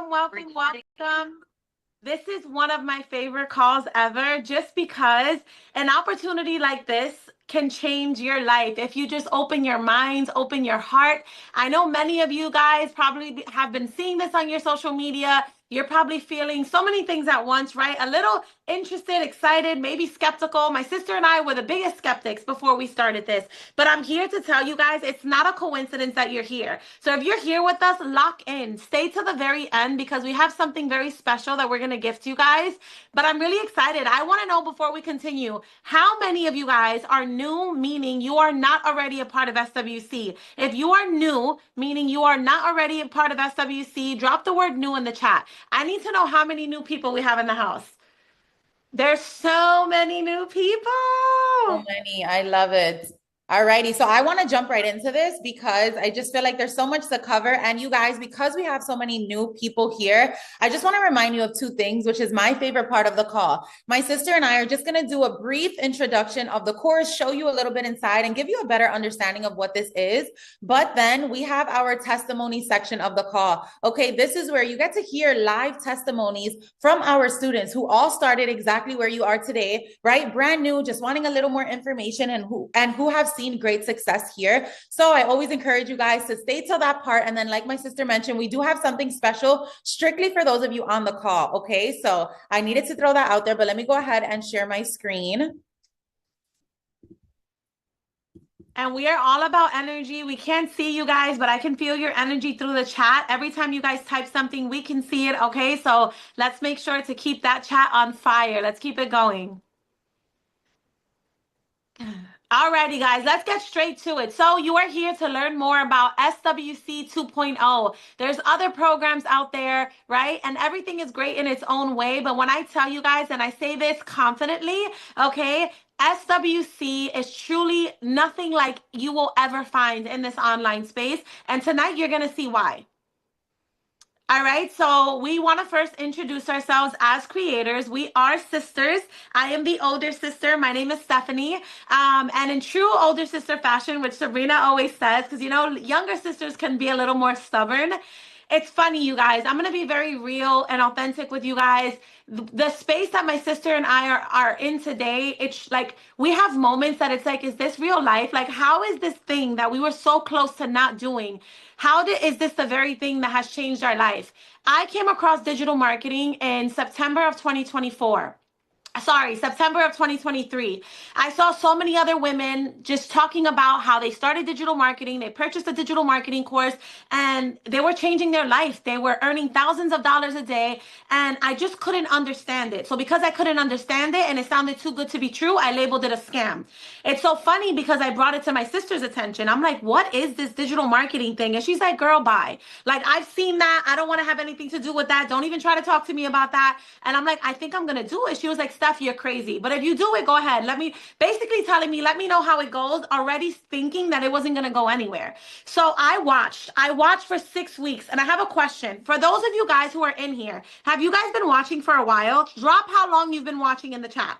welcome. This is one of my favorite calls ever, just because an opportunity like this can change your life if you just open your minds, open your heart. I know many of you guys probably have been seeing this on your social media. You're probably feeling so many things at once, right? A little interested, excited, maybe skeptical. My sister and I were the biggest skeptics before we started this, but I'm here to tell you guys it's not a coincidence that you're here. So if you're here with us, lock in, stay to the very end, because we have something very special that we're going to gift you guys. But I'm really excited. I want to know, before we continue, how many of you guys are new, meaning you are not already a part of SWC? If you are new, meaning you are not already a part of SWC, drop the word new in the chat. I need to know how many new people we have in the house. There's so many new people. So many. I love it. All righty. So I want to jump right into this because I just feel like there's so much to cover. And you guys, because we have so many new people here, I just want to remind you of two things, which is my favorite part of the call. My sister and I are just going to do a brief introduction of the course, show you a little bit inside and give you a better understanding of what this is. But then we have our testimony section of the call. Okay, this is where you get to hear live testimonies from our students who all started exactly where you are today, right? Brand new, just wanting a little more information, and who have seen great success here. So I always encourage you guys to stay till that part. And then, like my sister mentioned, we do have something special strictly for those of you on the call. Okay, so I needed to throw that out there, but let me go ahead and share my screen. And we are all about energy. We can't see you guys, but I can feel your energy through the chat. Every time you guys type something, we can see it. Okay, so let's make sure to keep that chat on fire. Let's keep it going. Alrighty, guys, let's get straight to it. So you are here to learn more about SWC 2.0. There's other programs out there, right? And everything is great in its own way. But when I tell you guys, and I say this confidently, okay, SWC is truly nothing like you will ever find in this online space. And tonight you're going to see why. All right, so we want to first introduce ourselves as creators. We are sisters. I am the older sister. My name is Stephanie. And in true older sister fashion, which Sabrina always says, because younger sisters can be a little more stubborn. It's funny, you guys. I'm going to be very real and authentic with you guys. The space that my sister and I are in today, it's like we have moments that it's like, is this real life? Like, how is this thing that we were so close to not doing? Is this the very thing that has changed our life? I came across digital marketing in September of 2024. Sorry, September of 2023. I saw so many other women just talking about how they started digital marketing. They purchased a digital marketing course and they were changing their life. They were earning thousands of dollars a day. And I just couldn't understand it. So because I couldn't understand it and it sounded too good to be true, I labeled it a scam. It's so funny because I brought it to my sister's attention. I'm like, what is this digital marketing thing? And she's like, girl, bye. Like, I've seen that. I don't want to have anything to do with that. Don't even try to talk to me about that. And I'm like, I think I'm going to do it. She was like, Steph, you're crazy. But if you do it, go ahead. Basically telling me, let me know how it goes, already thinking that it wasn't going to go anywhere. So I watched for 6 weeks. And I have a question for those of you guys who are in here. Have you guys been watching for a while? Drop how long you've been watching in the chat.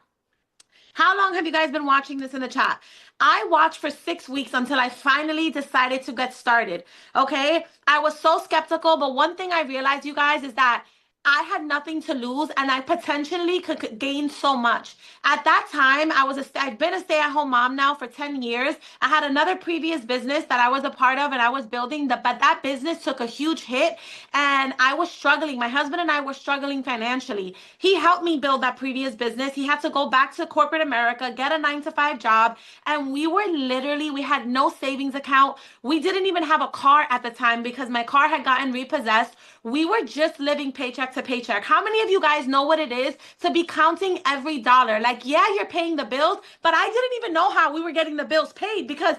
How long have you guys been watching this in the chat? I watched for 6 weeks until I finally decided to get started. Okay. I was so skeptical, but one thing I realized, you guys, is that I had nothing to lose and I potentially could gain so much. At that time, I'd been a stay-at-home mom now for 10 years. I had another previous business that I was a part of and I was building, but that business took a huge hit and I was struggling. My husband and I were struggling financially. He helped me build that previous business. He had to go back to corporate America, get a 9-to-5 job, and we had no savings account. We didn't even have a car at the time because my car had gotten repossessed. We were just living paycheck to paycheck. How many of you guys know what it is to be counting every dollar? Like, yeah, you're paying the bills, but I didn't even know how we were getting the bills paid because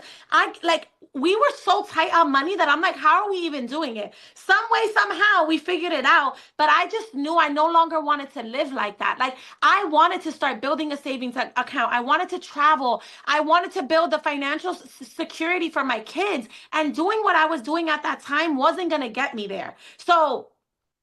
we were so tight on money that I'm like, how are we even doing it? Some way, somehow we figured it out, but I just knew I no longer wanted to live like that. Like, I wanted to start building a savings account. I wanted to travel. I wanted to build the financial security for my kids, and doing what I was doing at that time wasn't going to get me there. So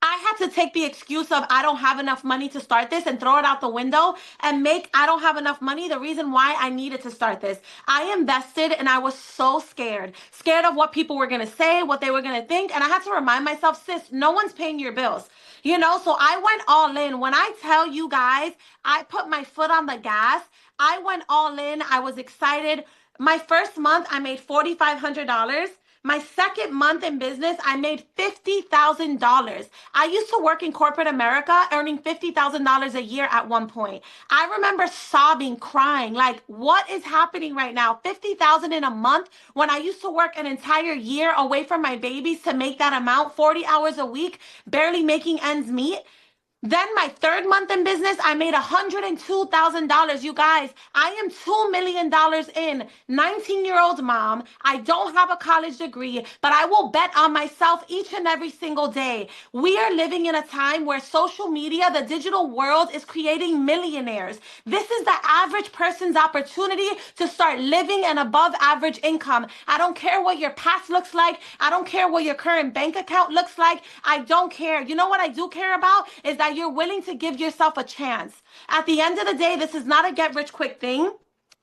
I had to take the excuse of I don't have enough money to start this and throw it out the window and make I don't have enough money the reason why I needed to start this. I invested and I was so scared, scared of what people were going to say, what they were going to think. And I had to remind myself, sis, no one's paying your bills. You know, so I went all in. When I tell you guys, I put my foot on the gas. I went all in. I was excited. My first month, I made $4,500. My second month in business, I made $50,000. I used to work in corporate America, earning $50,000 a year at one point. I remember sobbing, crying, like, what is happening right now? 50,000 in a month when I used to work an entire year away from my babies to make that amount, 40 hours a week, barely making ends meet. Then my third month in business, I made $102,000. You guys, I am $2 million in, 19-year-old mom. I don't have a college degree, but I will bet on myself each and every single day. We are living in a time where social media, the digital world, is creating millionaires. This is the average person's opportunity to start living an above average income. I don't care what your past looks like. I don't care what your current bank account looks like. I don't care. You know what I do care about is that you're willing to give yourself a chance. At the end of the day, this is not a get rich quick thing.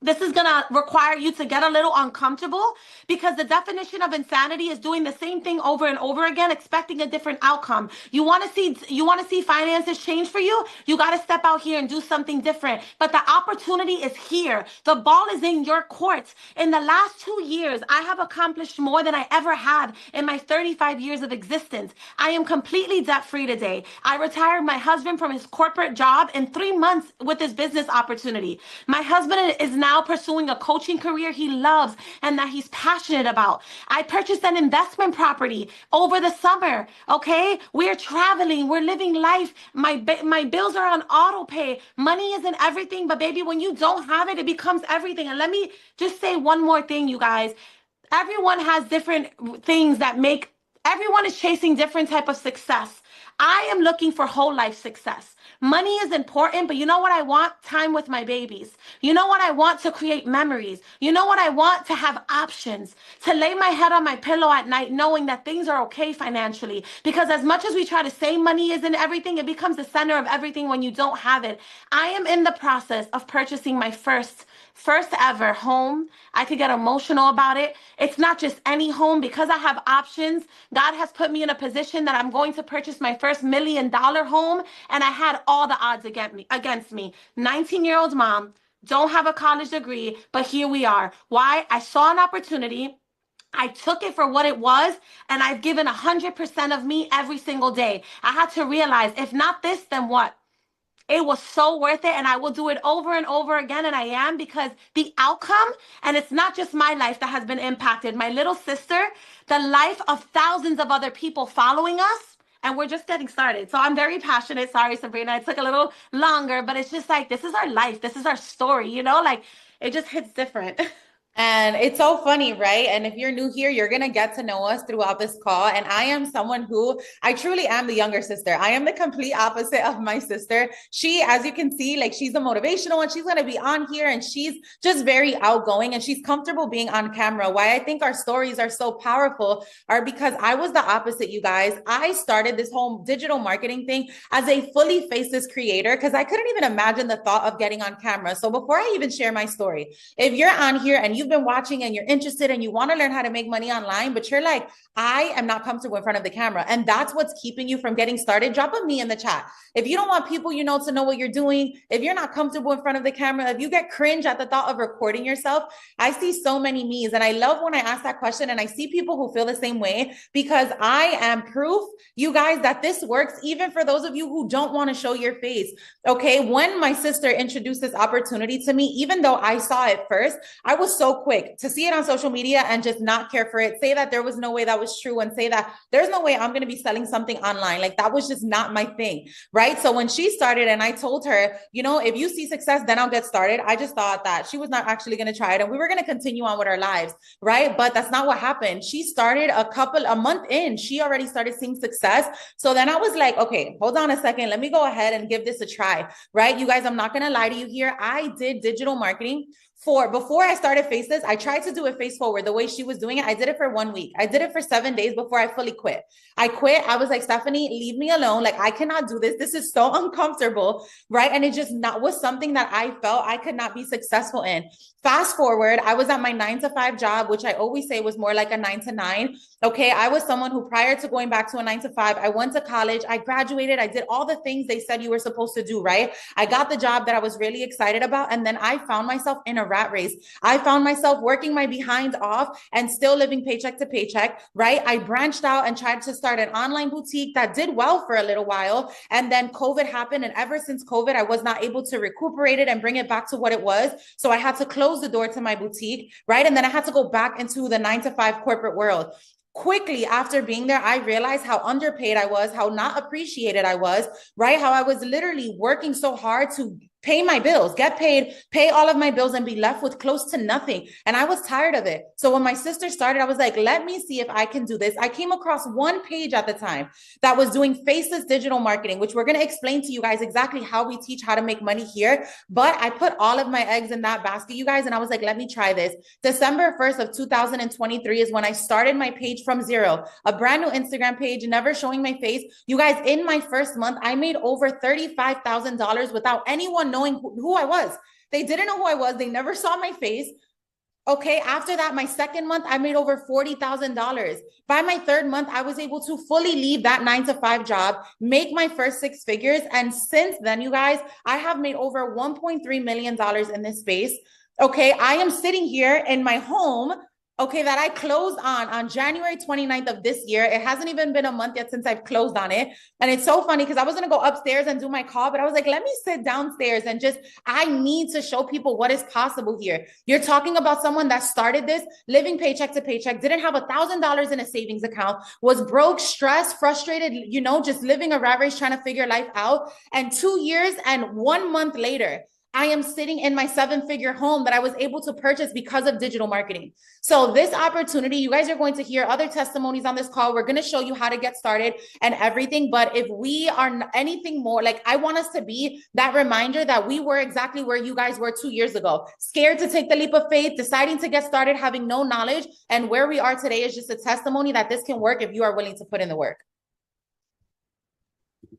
This is going to require you to get a little uncomfortable because the definition of insanity is doing the same thing over and over again, expecting a different outcome. You want to see finances change for you? You got to step out here and do something different. But the opportunity is here. The ball is in your court. In the last 2 years, I have accomplished more than I ever had in my 35 years of existence. I am completely debt free today. I retired my husband from his corporate job in 3 months with this business opportunity. My husband is now pursuing a coaching career he loves and that he's passionate about. I purchased an investment property over the summer. Okay, we're traveling, we're living life. My bills are on auto pay. Money isn't everything, but baby, when you don't have it, it becomes everything. And let me just say one more thing, you guys. Everyone has different things that make. Everyone is chasing different type of success. I am looking for whole life success. Money is important, but you know what I want? Time with my babies. You know what I want? To create memories. You know what I want? To have options. To lay my head on my pillow at night knowing that things are okay financially. Because as much as we try to say money isn't everything, it becomes the center of everything when you don't have it. I am in the process of purchasing my first ever home. I could get emotional about it. It's not just any home. Because I have options, God has put me in a position that I'm going to purchase my first $1 million home. And I had all the odds against me. 19-year-old mom, don't have a college degree, but here we are. Why? I saw an opportunity. I took it for what it was, and I've given 100% of me every single day. I had to realize, if not this, then what? It was so worth it, and I will do it over and over again, and I am, because the outcome, and it's not just my life that has been impacted, my little sister, the life of thousands of other people following us, and we're just getting started. So I'm very passionate. Sorry, Sabrina, it took a little longer, but it's just like, this is our life. This is our story, you know, like it just hits different. And it's so funny, right? And if you're new here, you're going to get to know us throughout this call. And I am someone who, I truly am the younger sister. I am the complete opposite of my sister. She, as you can see, like, she's a motivational one. She's going to be on here and she's just very outgoing and she's comfortable being on camera. Why I think our stories are so powerful are because I was the opposite, you guys. I started this whole digital marketing thing as a fully faceless creator because I couldn't even imagine the thought of getting on camera. So before I even share my story, if you're on here and you've been watching and you're interested and you want to learn how to make money online, but you're like, I am not comfortable in front of the camera, and that's what's keeping you from getting started, drop a me in the chat. If you don't want people you know to know what you're doing, if you're not comfortable in front of the camera, if you get cringe at the thought of recording yourself, I see so many me's. And I love when I ask that question and I see people who feel the same way, because I am proof, you guys, that this works even for those of you who don't want to show your face. Okay, when my sister introduced this opportunity to me, even though I saw it first, I was so quick to see it on social media and just not care for it, say that there was no way that was true, and say that there's no way I'm going to be selling something online. Like, that was just not my thing, right? So when she started and I told her, you know, if you see success, then I'll get started, I just thought that she was not actually going to try it and we were going to continue on with our lives, right? But that's not what happened. She started a month in, she already started seeing success. So then I was like, okay, hold on a second, let me go ahead and give this a try, right? You guys, I'm not going to lie to you here. I did digital marketing for before I started Faceless, I tried to do it face forward the way she was doing it. I did it for 1 week. I did it for 7 days before I fully quit. I quit. I was like, Stephanie, leave me alone. Like, I cannot do this. This is so uncomfortable, right? And it just not was something that I felt I could not be successful in. Fast forward, I was at my 9 to 5 job, which I always say was more like a 9 to 9. Okay. I was someone who, prior to going back to a 9 to 5, I went to college, I graduated, I did all the things they said you were supposed to do, right? I got the job that I was really excited about. And then I found myself in a rat race. I found myself working my behind off and still living paycheck to paycheck, right? I branched out and tried to start an online boutique that did well for a little while. And then COVID happened. And ever since COVID, I was not able to recuperate it and bring it back to what it was. So I had to close the door to my boutique, right? And then I had to go back into the 9 to 5 corporate world. Quickly after being there, I realized how underpaid I was, how not appreciated I was, right? How I was literally working so hard to pay my bills, get paid, pay all of my bills, and be left with close to nothing. And I was tired of it. So when my sister started, I was like, let me see if I can do this. I came across one page at the time that was doing Faceless digital marketing, which we're going to explain to you guys exactly how we teach how to make money here. But I put all of my eggs in that basket, you guys, and I was like, let me try this. December 1st of 2023 is when I started my page from zero, a brand new Instagram page, never showing my face. You guys, in my first month, I made over $35,000 without anyone knowing who I was. They didn't know who I was. They never saw my face. Okay. After that, my second month, I made over $40,000. By my third month, I was able to fully leave that 9 to 5 job, make my first 6 figures. And since then, you guys, I have made over $1.3 million in this space. Okay. I am sitting here in my home, okay, that I closed on January 29th of this year. It hasn't even been a month yet since I've closed on it. And it's so funny because I was going to go upstairs and do my call, but I was like, let me sit downstairs and just, I need to show people what is possible here. You're talking about someone that started this, living paycheck to paycheck, didn't have $1,000 in a savings account, was broke, stressed, frustrated, you know, just living a rat race, trying to figure life out. And 2 years and 1 month later, I am sitting in my 7-figure home that I was able to purchase because of digital marketing. So this opportunity, you guys are going to hear other testimonies on this call. We're going to show you how to get started and everything. But if we are anything more, like, I want us to be that reminder that we were exactly where you guys were 2 years ago, scared to take the leap of faith, deciding to get started, having no knowledge. And where we are today is just a testimony that this can work if you are willing to put in the work.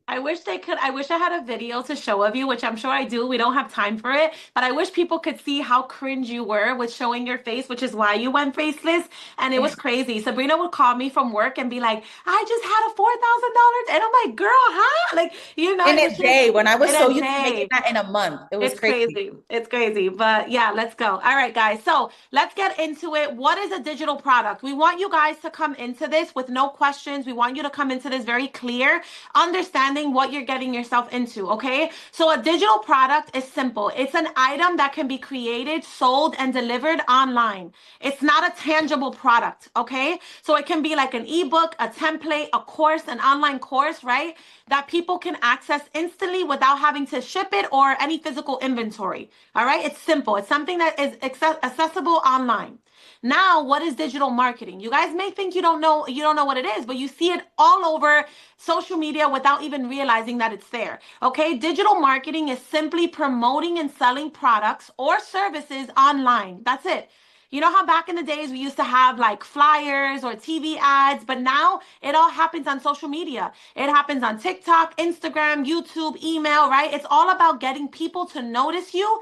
I wish they could. I wish I had a video to show of you, which I'm sure I do. We don't have time for it, but I wish people could see how cringe you were with showing your face, which is why you went faceless. And it was crazy. Sabrina would call me from work and be like, I just had a $4,000. And I'm like, girl, huh? Like, you know, In it a was just day, when I was in so a used to making day. that in a month, it was It's crazy. crazy. It's crazy. But yeah, let's go. All right, guys. So let's get into it. What is a digital product? We want you guys to come into this with no questions. We want you to come into this very clear, understanding what you're getting yourself into. Okay. So a digital product is simple. It's an item that can be created, sold, and delivered online. It's not a tangible product. Okay. So it can be like an ebook, a template, a course, an online course, right? That people can access instantly without having to ship it or any physical inventory. All right. It's simple. It's something that is accessible online. Now, what is digital marketing? You guys may think you don't know what it is, but you see it all over social media without even realizing that it's there. Okay? Digital marketing is simply promoting and selling products or services online. That's it. You know how back in the days we used to have like flyers or TV ads, but now it all happens on social media. It happens on TikTok, Instagram, YouTube, email, right? It's all about getting people to notice you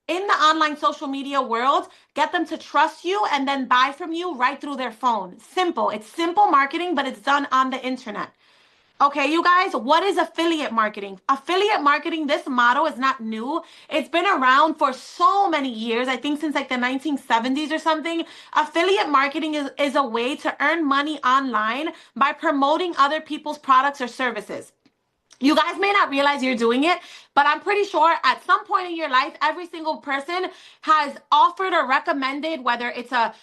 in the online social media world, get them to trust you, and then buy from you right through their phone. Simple. It's simple marketing, but it's done on the internet. Okay, you guys, what is affiliate marketing? Affiliate marketing, this model is not new. It's been around for so many years. I think since like the 1970s or something. Affiliate marketing is a way to earn money online by promoting other people's products or services. You guys may not realize you're doing it, but I'm pretty sure at some point in your life, every single person has offered or recommended, whether it's a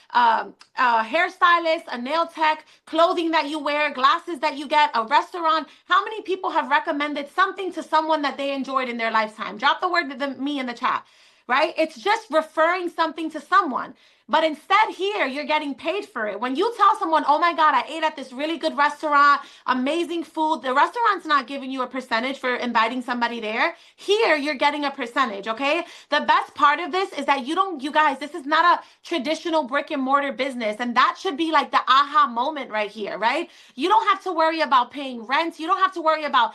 hairstylist, a nail tech, clothing that you wear, glasses that you get, a restaurant. How many people have recommended something to someone that they enjoyed in their lifetime? Drop the word to me in the chat, right? It's just referring something to someone. But instead, here, you're getting paid for it. When you tell someone, oh my God, I ate at this really good restaurant, amazing food, the restaurant's not giving you a percentage for inviting somebody there. Here, you're getting a percentage, okay? The best part of this is that you guys, this is not a traditional brick and mortar business. And that should be like the aha moment right here, right? You don't have to worry about paying rent. You don't have to worry about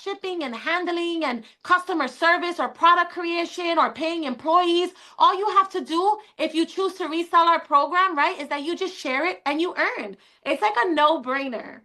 shipping and handling and customer service or product creation or paying employees. All you have to do if you choose to resell our program, right, is that you just share it and you earn. It's like a no-brainer.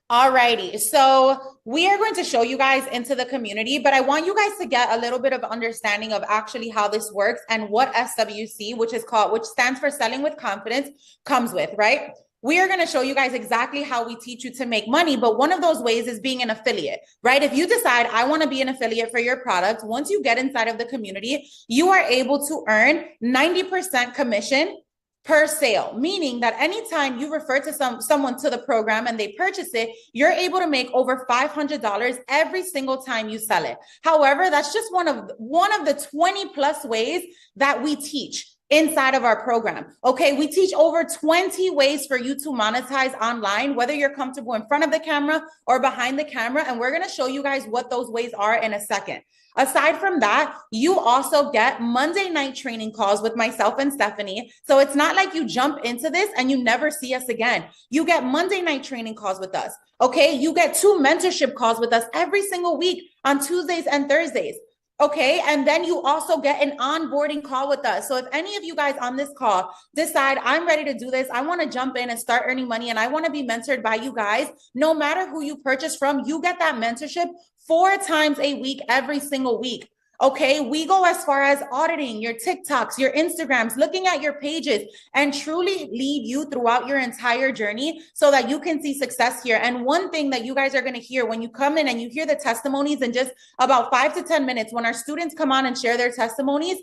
Alrighty, so we are going to show you guys into the community, but I want you guys to get a little bit of understanding of actually how this works and what SWC, which stands for Selling with Confidence, comes with, right? We are going to show you guys exactly how we teach you to make money, but one of those ways is being an affiliate, right? If you decide I want to be an affiliate for your product, once you get inside of the community, you are able to earn 90% commission per sale, meaning that anytime you refer to someone to the program and they purchase it, you're able to make over $500 every single time you sell it. However, that's just one of the 20 plus ways that we teach inside of our program. Okay, we teach over 20 ways for you to monetize online, whether you're comfortable in front of the camera or behind the camera, and we're going to show you guys what those ways are in a second. Aside from that, you also get Monday night training calls with myself and Stephanie. So it's not like you jump into this and you never see us again. You get Monday night training calls with us. Okay. You get 2 mentorship calls with us every single week on Tuesdays and Thursdays. Okay. And then you also get an onboarding call with us. So if any of you guys on this call decide I'm ready to do this, I want to jump in and start earning money and I want to be mentored by you guys, no matter who you purchase from, you get that mentorship 4 times a week, every single week. Okay, we go as far as auditing your TikToks, your Instagrams, looking at your pages, and truly lead you throughout your entire journey so that you can see success here. And one thing that you guys are going to hear when you come in and you hear the testimonies in just about 5 to 10 minutes, when our students come on and share their testimonies,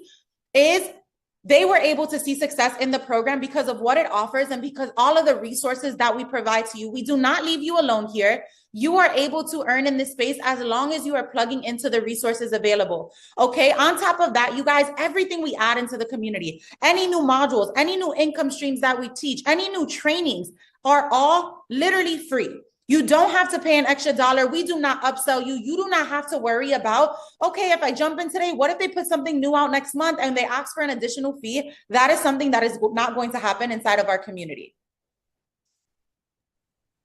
is they were able to see success in the program because of what it offers and because all of the resources that we provide to you. We do not leave you alone here. You are able to earn in this space as long as you are plugging into the resources available. Okay. On top of that, you guys, everything we add into the community, any new modules, any new income streams that we teach, any new trainings are all literally free. You don't have to pay an extra dollar. We do not upsell you. You do not have to worry about, okay, if I jump in today, what if they put something new out next month and they ask for an additional fee? That is something that is not going to happen inside of our community.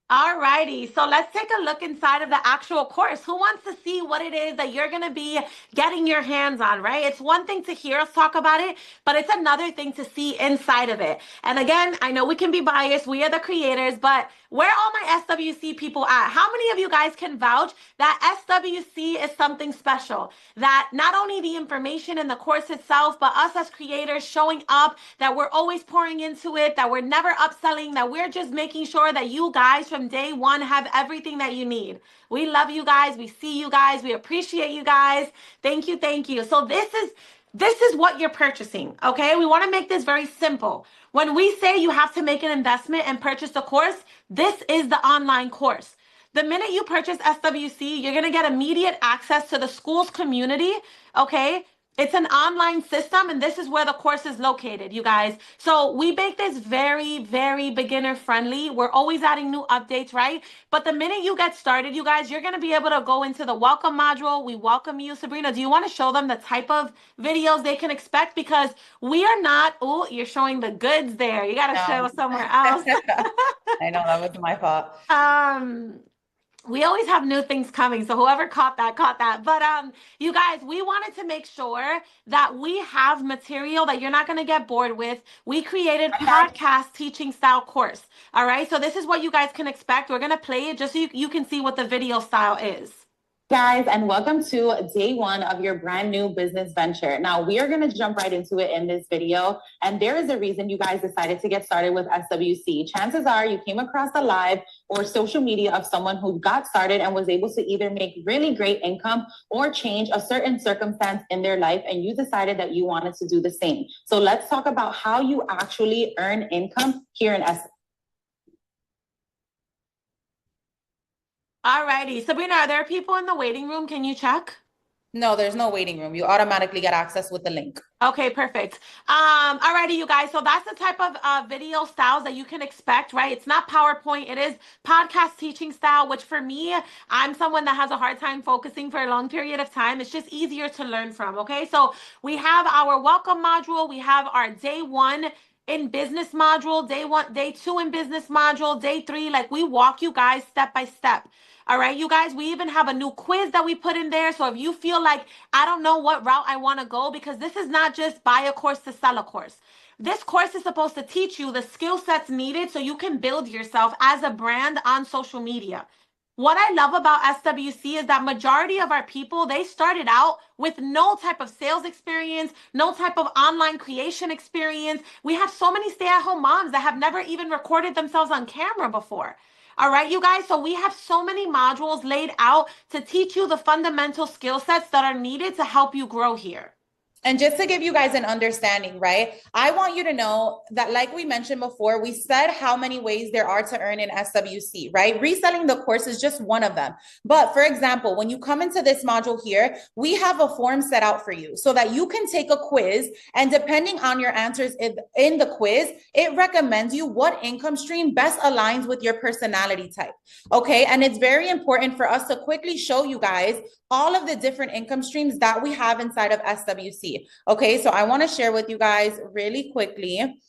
All righty, so let's take a look inside of the actual course. Who wants to see what it is that you're going to be getting your hands on, right? It's one thing to hear us talk about it, but it's another thing to see inside of it. And again, I know we can be biased. We are the creators, but where are all my SWC people at? How many of you guys can vouch that SWC is something special? That not only the information in the course itself, but us as creators showing up, that we're always pouring into it, that we're never upselling, that we're just making sure that you guys from day one have everything that you need. We love you guys. We see you guys. We appreciate you guys. Thank you. Thank you. So this is what you're purchasing, okay? We want to make this very simple. When we say you have to make an investment and purchase the course, this is the online course. The minute you purchase SWC, you're going to get immediate access to the school's community, okay? It's an online system, and this is where the course is located, you guys. So we make this very, very beginner friendly. We're always adding new updates, right? But the minute you get started, you guys, you're going to be able to go into the welcome module. We welcome you. Sabrina, do you want to show them the type of videos they can expect? Because we are not, oh, you're showing the goods there. You got to show somewhere else. I know that was my fault. We always have new things coming, so whoever caught that caught that. But you guys, we wanted to make sure that we have material that you're not going to get bored with. We created podcast teaching style course. All right, so this is what you guys can expect. We're going to play it just so you can see what the video style is. Guys, and welcome to day 1 of your brand new business venture. Now, we are going to jump right into it in this video, and there is a reason you guys decided to get started with SWC. Chances are you came across a live or social media of someone who got started and was able to either make really great income or change a certain circumstance in their life, and you decided that you wanted to do the same. So let's talk about how you actually earn income here in SWC. All righty. Sabrina, are there people in the waiting room? Can you check? No, there's no waiting room. You automatically get access with the link. Okay, perfect. Alrighty, you guys. So that's the type of video styles that you can expect, right? It's not PowerPoint. It is podcast teaching style, which for me, I'm someone that has a hard time focusing for a long period of time. It's just easier to learn from. Okay, so we have our welcome module. We have our day one in business module, day one, day two in business module, day three. Like we walk you guys step by step. All right, you guys, we even have a new quiz that we put in there. So if you feel like I don't know what route I want to go, because this is not just buy a course to sell a course. This course is supposed to teach you the skill sets needed so you can build yourself as a brand on social media. What I love about SWC is that majority of our people, they started out with no type of sales experience, no type of online creation experience. We have so many stay-at-home moms that have never even recorded themselves on camera before. All right, you guys. So we have so many modules laid out to teach you the fundamental skill sets that are needed to help you grow here. And just to give you guys an understanding, right? I want you to know that, like we mentioned before, we said how many ways there are to earn in SWC, right? Reselling the course is just one of them. But for example, when you come into this module here, we have a form set out for you so that you can take a quiz. And depending on your answers in the quiz, it recommends you what income stream best aligns with your personality type. Okay. And it's very important for us to quickly show you guys all of the different income streams that we have inside of SWC. Okay, so I want to share with you guys really quickly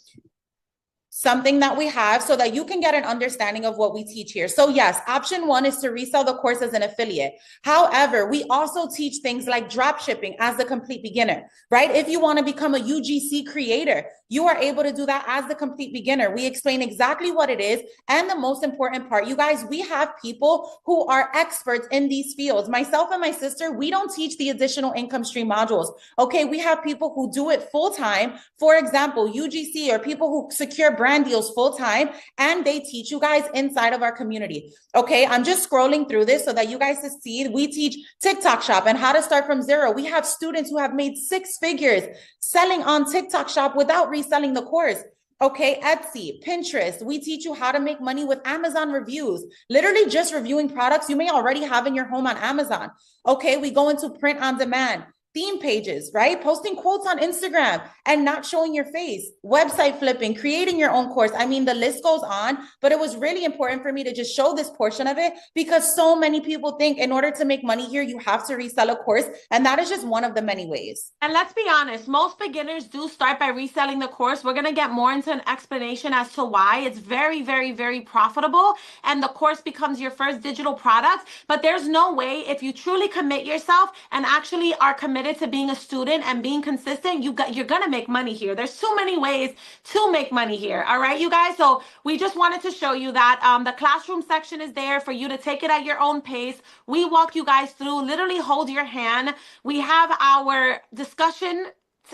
something that we have so that you can get an understanding of what we teach here. So yes, option one is to resell the course as an affiliate. However, we also teach things like drop shipping as the complete beginner, right? If you want to become a UGC creator, you are able to do that as the complete beginner. We explain exactly what it is. And the most important part, you guys, we have people who are experts in these fields. Myself and my sister, we don't teach the additional income stream modules. Okay, we have people who do it full time. For example, UGC, or people who secure brand deals full time, and they teach you guys inside of our community. Okay, I'm just scrolling through this so that you guys can see. We teach TikTok shop and how to start from zero. We have students who have made 6 figures selling on TikTok shop without reselling the course. Okay, Etsy, Pinterest. We teach you how to make money with Amazon reviews, literally just reviewing products you may already have in your home on Amazon. Okay, we go into print on demand, theme pages, right? Posting quotes on Instagram and not showing your face, website flipping, creating your own course. I mean, the list goes on, but it was really important for me to just show this portion of it because so many people think in order to make money here, you have to resell a course. And that is just one of the many ways. And let's be honest, most beginners do start by reselling the course. We're going to get more into an explanation as to why. It's very, very, very profitable. And the course becomes your first digital product. But there's no way, if you truly commit yourself and actually are committed to being a student and being consistent, you're going to make money here. There's too many ways to make money here. All right, you guys. So we just wanted to show you that the classroom section is there for you to take it at your own pace. We walk you guys through, literally hold your hand. We have our discussion.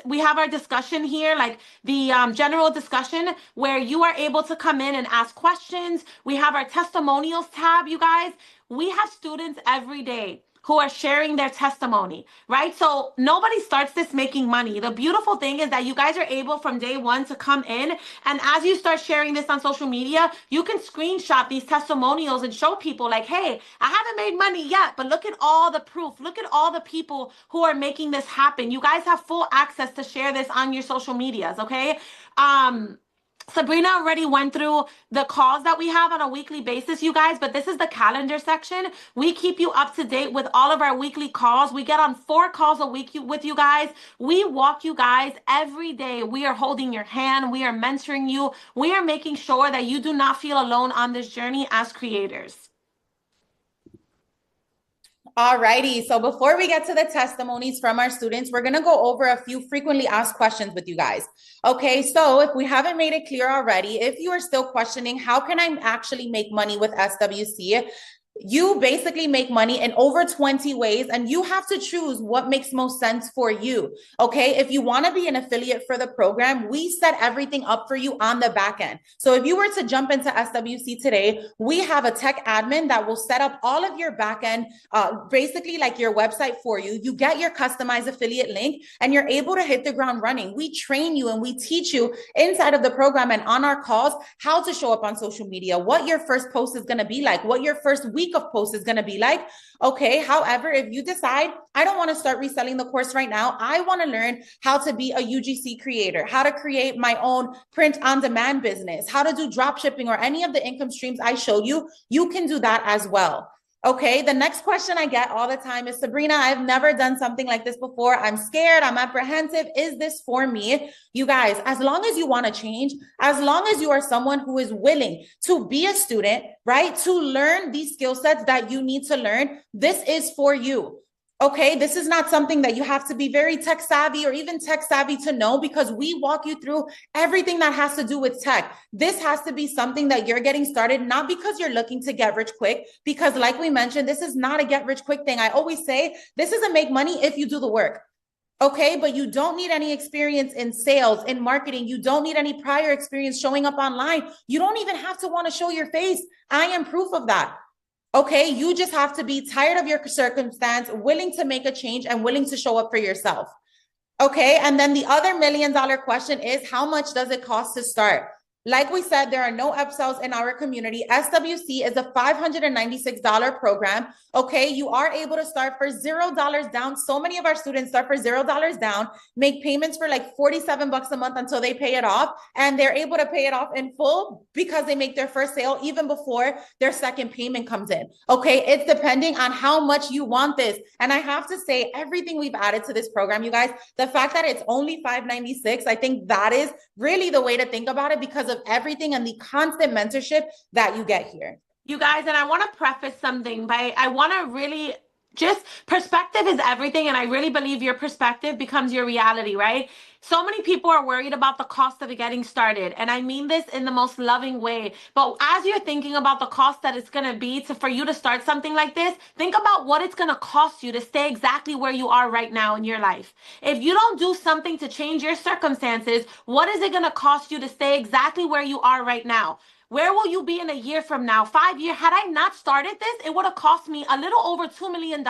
We have our discussion here, like the general discussion where you are able to come in and ask questions. We have our testimonials tab, you guys. We have students every day who are sharing their testimony, right? So nobody starts this making money. The beautiful thing is that you guys are able from day one to come in, and as you start sharing this on social media, you can screenshot these testimonials and show people like, hey, I haven't made money yet, but look at all the proof. Look at all the people who are making this happen. You guys have full access to share this on your social medias, okay? Sabrina already went through the calls that we have on a weekly basis, you guys, but this is the calendar section. We keep you up to date with all of our weekly calls. We get on 4 calls a week with you guys. We walk you guys every day. We are holding your hand. We are mentoring you. We are making sure that you do not feel alone on this journey as creators. Alrighty, so before we get to the testimonies from our students, we're going to go over a few frequently asked questions with you guys. Okay, so if we haven't made it clear already, if you are still questioning, how can I actually make money with SWC? You basically make money in over 20 ways, and you have to choose what makes most sense for you. Okay. If you want to be an affiliate for the program, we set everything up for you on the back end. So if you were to jump into SWC today, we have a tech admin that will set up all of your back end, basically like your website for you. You get your customized affiliate link and you're able to hit the ground running. We train you and we teach you inside of the program and on our calls how to show up on social media, what your first post is going to be like, what your first week week of posts is going to be like. Okay. However, if you decide, I don't want to start reselling the course right now, I want to learn how to be a UGC creator, how to create my own print on demand business, how to do drop shipping or any of the income streams I showed you, you can do that as well. Okay, the next question I get all the time is, Sabrina, I've never done something like this before. I'm scared, I'm apprehensive. Is this for me? You guys, as long as you want to change, as long as you are someone who is willing to be a student, right, to learn these skill sets that you need to learn, this is for you. Okay, this is not something that you have to be very tech savvy or even tech savvy to know, because we walk you through everything that has to do with tech. This has to be something that you're getting started, not because you're looking to get rich quick, because like we mentioned, this is not a get rich quick thing. I always say this is a make money if you do the work. Okay, but you don't need any experience in sales, in marketing. You don't need any prior experience showing up online. You don't even have to want to show your face. I am proof of that. Okay, you just have to be tired of your circumstance, willing to make a change and willing to show up for yourself. Okay, and then the other $1 million question is, how much does it cost to start? Like we said, there are no upsells in our community. SWC is a $596 program. Okay, you are able to start for $0 down. So many of our students start for $0 down, make payments for like 47 bucks a month until they pay it off. And they're able to pay it off in full because they make their first sale even before their second payment comes in. Okay, it's depending on how much you want this. And I have to say, everything we've added to this program, you guys, the fact that it's only $596, I think that is really the way to think about it, because of everything and the constant mentorship that you get here. You guys, and I want to preface something by, I want to really just, perspective is everything. And I really believe your perspective becomes your reality, right? So many people are worried about the cost of getting started. And I mean this in the most loving way. But as you're thinking about the cost that it's going to be for you to start something like this, think about what it's going to cost you to stay exactly where you are right now in your life. If you don't do something to change your circumstances, what is it going to cost you to stay exactly where you are right now? Where will you be in a year from now, 5 years? Had I not started this, it would have cost me a little over $2 million.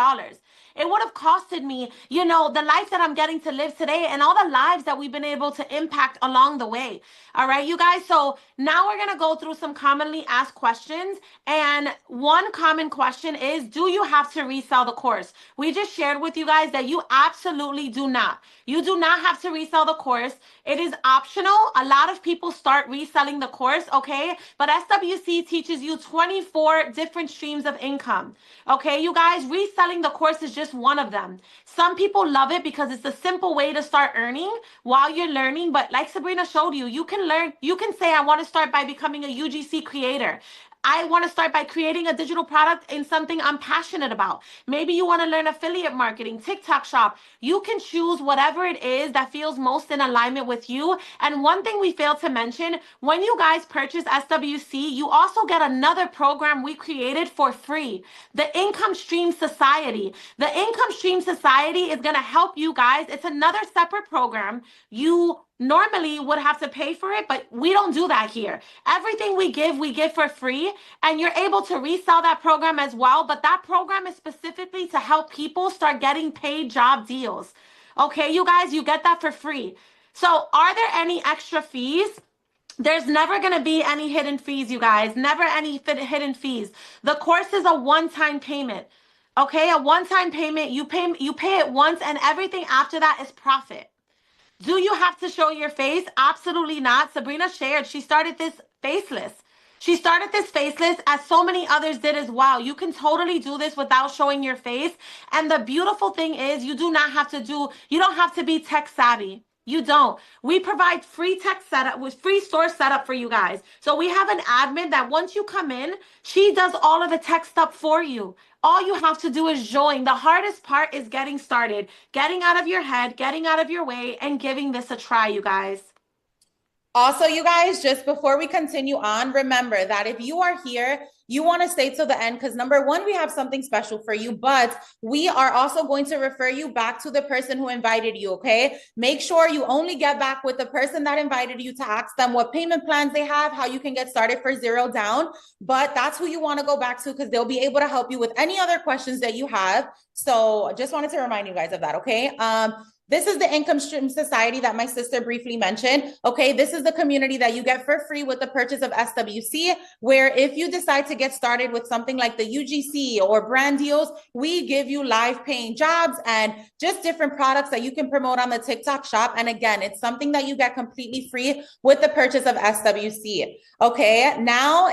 It would have costed me, you know, the life that I'm getting to live today and all the lives that we've been able to impact along the way. All right, you guys. So now we're going to go through some commonly asked questions. And one common question is, do you have to resell the course? We just shared with you guys that you absolutely do not. You do not have to resell the course. It is optional. A lot of people start reselling the course, okay? But SWC teaches you 24 different streams of income. Okay, you guys, reselling the course is just one of them. Some people love it because it's a simple way to start earning while you're learning. But like Sabrina showed you, you can learn, you can say, I want to start by becoming a UGC creator. I want to start by creating a digital product in something I'm passionate about. Maybe you want to learn affiliate marketing, TikTok shop. You can choose whatever it is that feels most in alignment with you. And one thing we failed to mention, when you guys purchase SWC, you also get another program we created for free, the Income Stream Society. The Income Stream Society is going to help you guys. It's another separate program. You normally would have to pay for it, but we don't do that here. Everything we give for free, and you're able to resell that program as well. But that program is specifically to help people start getting paid job deals. Okay, you guys, you get that for free. So are there any extra fees? There's never going to be any hidden fees, you guys. Never any hidden fees. The course is a one-time payment. Okay, a one-time payment. You pay it once, and everything after that is profit. Do you have to show your face? Absolutely not. Sabrina shared, she started this faceless. She started this faceless, as so many others did as well. You can totally do this without showing your face. And the beautiful thing is, you don't have to be tech savvy. You don't. We provide free tech setup with free store setup for you guys. So we have an admin that once you come in, she does all of the tech stuff for you. All you have to do is join. The hardest part is getting started, getting out of your head, getting out of your way, and giving this a try, you guys. Also, you guys, just before we continue on, remember that if you are here, you want to stay till the end, because number one, we have something special for you, but we are also going to refer you back to the person who invited you, okay? Make sure you only get back with the person that invited you to ask them what payment plans they have, how you can get started for $0 down, but that's who you want to go back to, because they'll be able to help you with any other questions that you have. So just wanted to remind you guys of that, okay? This is the income stream society that my sister briefly mentioned. Okay, this is the community that you get for free with the purchase of SWC, where if you decide to get started with something like the UGC or brand deals, we give you live paying jobs and just different products that you can promote on the TikTok shop. And again, it's something that you get completely free with the purchase of SWC. Okay, now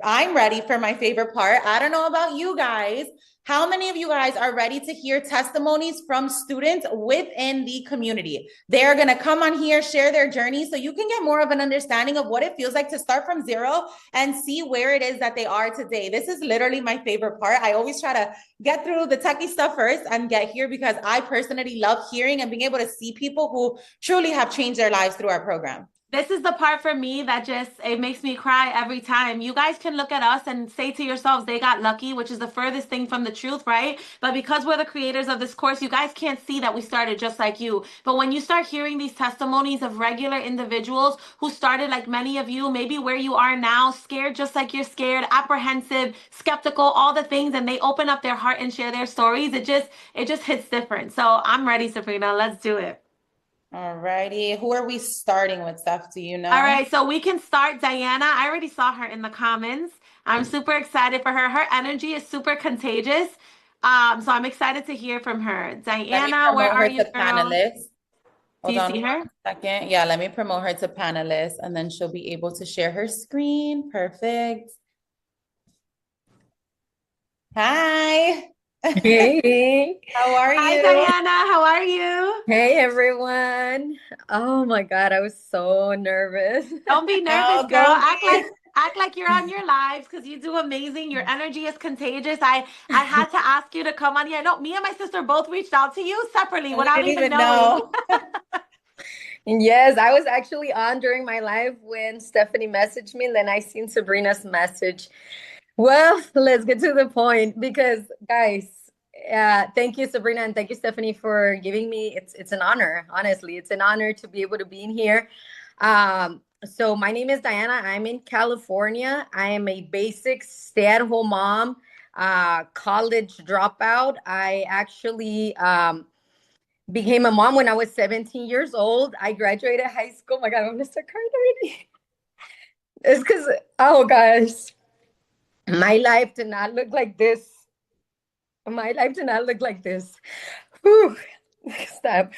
I'm ready for my favorite part. I don't know about you guys. How many of you guys are ready to hear testimonies from students within the community? They're going to come on here, share their journey so you can get more of an understanding of what it feels like to start from zero and see where it is that they are today. This is literally my favorite part. I always try to get through the techie stuff first and get here because I personally love hearing and being able to see people who truly have changed their lives through our program. This is the part for me that it makes me cry every time. You guys can look at us and say to yourselves, they got lucky, which is the furthest thing from the truth, right? But because we're the creators of this course, you guys can't see that we started just like you. But when you start hearing these testimonies of regular individuals who started like many of you, maybe where you are now, scared just like you're scared, apprehensive, skeptical, all the things, and they open up their heart and share their stories, it just hits different. So I'm ready, Sabrina. Let's do it. All righty. Who are we starting with, Steph? Do you know? All right, so we can start Diana. I already saw her in the comments. I'm super excited for her. Her energy is super contagious. So I'm excited to hear from her. Diana, where are you, girl? Panelist. Do you see her? Second. Yeah, let me promote her to panelist and then she'll be able to share her screen. Perfect. Hi. Hey. How are you? Hi, Diana. How are you? Hey, everyone. Oh my God, I was so nervous. Don't be nervous, girl. Act like you're on your lives because you do amazing. Your energy is contagious. I had to ask you to come on here. No, me and my sister both reached out to you separately without even knowing. Yes, I was actually on during my live when Stephanie messaged me, and then I seen Sabrina's message. Well, let's get to the point because, guys, thank you, Sabrina, and thank you, Stephanie, for giving me. It's an honor, honestly. It's an honor to be able to be in here. So my name is Diana. I'm in California. I am a basic stay-at-home mom, college dropout. I actually became a mom when I was 17 years old. I graduated high school. Oh my God, I'm gonna start crying already. It's because, oh gosh. My life did not look like this. My life did not look like this. Whew. Stop.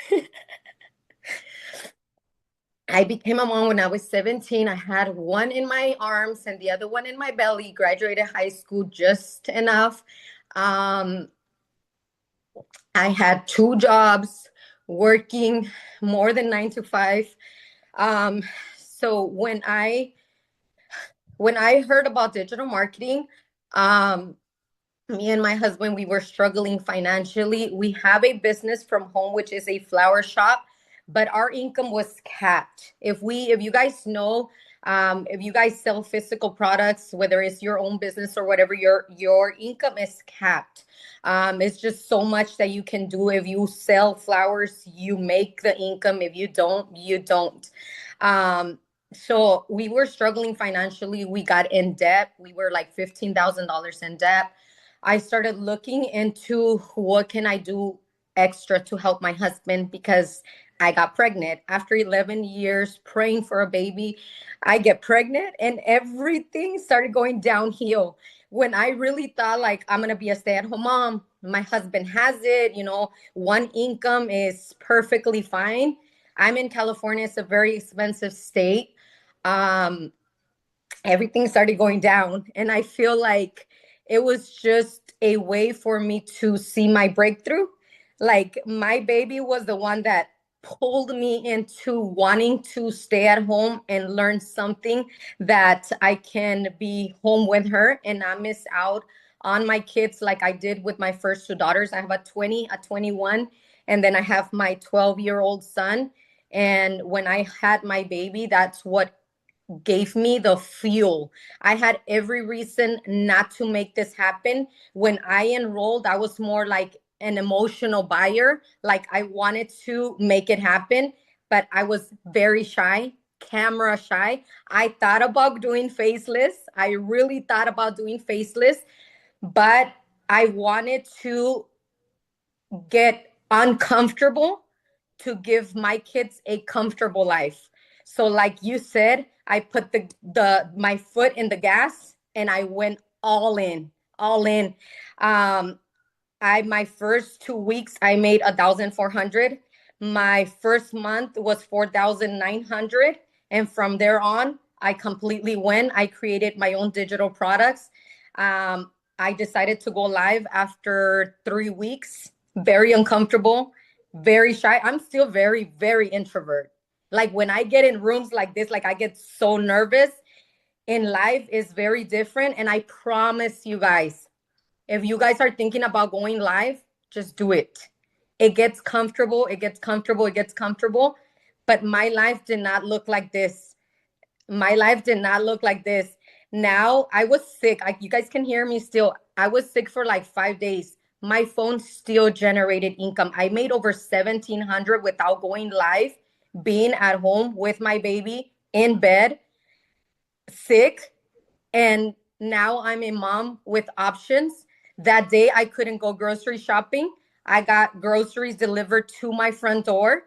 I became a mom when I was 17. I had one in my arms and the other one in my belly. Graduated high school just enough. I had 2 jobs, working more than 9 to 5. So when I heard about digital marketing, me and my husband, we were struggling financially. We have a business from home, which is a flower shop, but our income was capped. If you guys know, if you guys sell physical products, whether it's your own business or whatever, your income is capped. It's just so much that you can do. If you sell flowers, you make the income. If you don't, you don't. So we were struggling financially. We got in debt. We were like $15,000 in debt. I started looking into what can I do extra to help my husband because I got pregnant. After 11 years praying for a baby, I get pregnant and everything started going downhill. When I really thought like I'm going to be a stay-at-home mom, my husband has it, one income is perfectly fine. I'm in California. It's a very expensive state. Everything started going down and I feel like it was just a way for me to see my breakthrough. Like my baby was the one that pulled me into wanting to stay at home and learn something that I can be home with her and not miss out on my kids like I did with my first 2 daughters. I have a 20, a 21, and then I have my 12-year-old son. And when I had my baby, that's what gave me the fuel. I had every reason not to make this happen. When I enrolled, I was more like an emotional buyer. Like I wanted to make it happen, but I was very shy, camera shy. I thought about doing faceless. I really thought about doing faceless, but I wanted to get uncomfortable to give my kids a comfortable life. So like you said, I put the my foot in the gas and I went all in, all in. I my first 2 weeks I made 1,400. My first month was 4,900, and from there on I completely went. I created my own digital products. I decided to go live after 3 weeks. Very uncomfortable, very shy. I'm still very introvert. Like when I get in rooms like this, like I get so nervous. In life is very different, and I promise you guys, if you guys are thinking about going live, just do it. It gets comfortable, it gets comfortable, it gets comfortable. But my life did not look like this. My life did not look like this. Now I was sick. You guys can hear me still. I was sick for like 5 days. My phone still generated income. I made over 1,700 without going live, being at home with my baby in bed, sick. And now I'm a mom with options. That day I couldn't go grocery shopping. I got groceries delivered to my front door.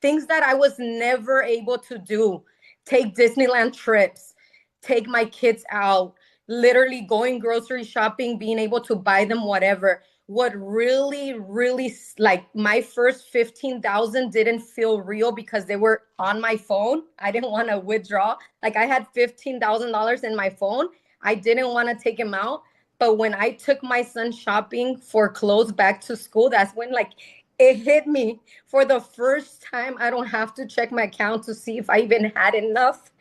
Things that I was never able to do. Take Disneyland trips, take my kids out, literally going grocery shopping, being able to buy them whatever. What really like my first 15,000 didn't feel real because they were on my phone. I didn't want to withdraw. Like I had $15,000 in my phone. I didn't want to take him out. But when I took my son shopping for clothes back to school, that's when like it hit me for the first time. I don't have to check my account to see if I even had enough.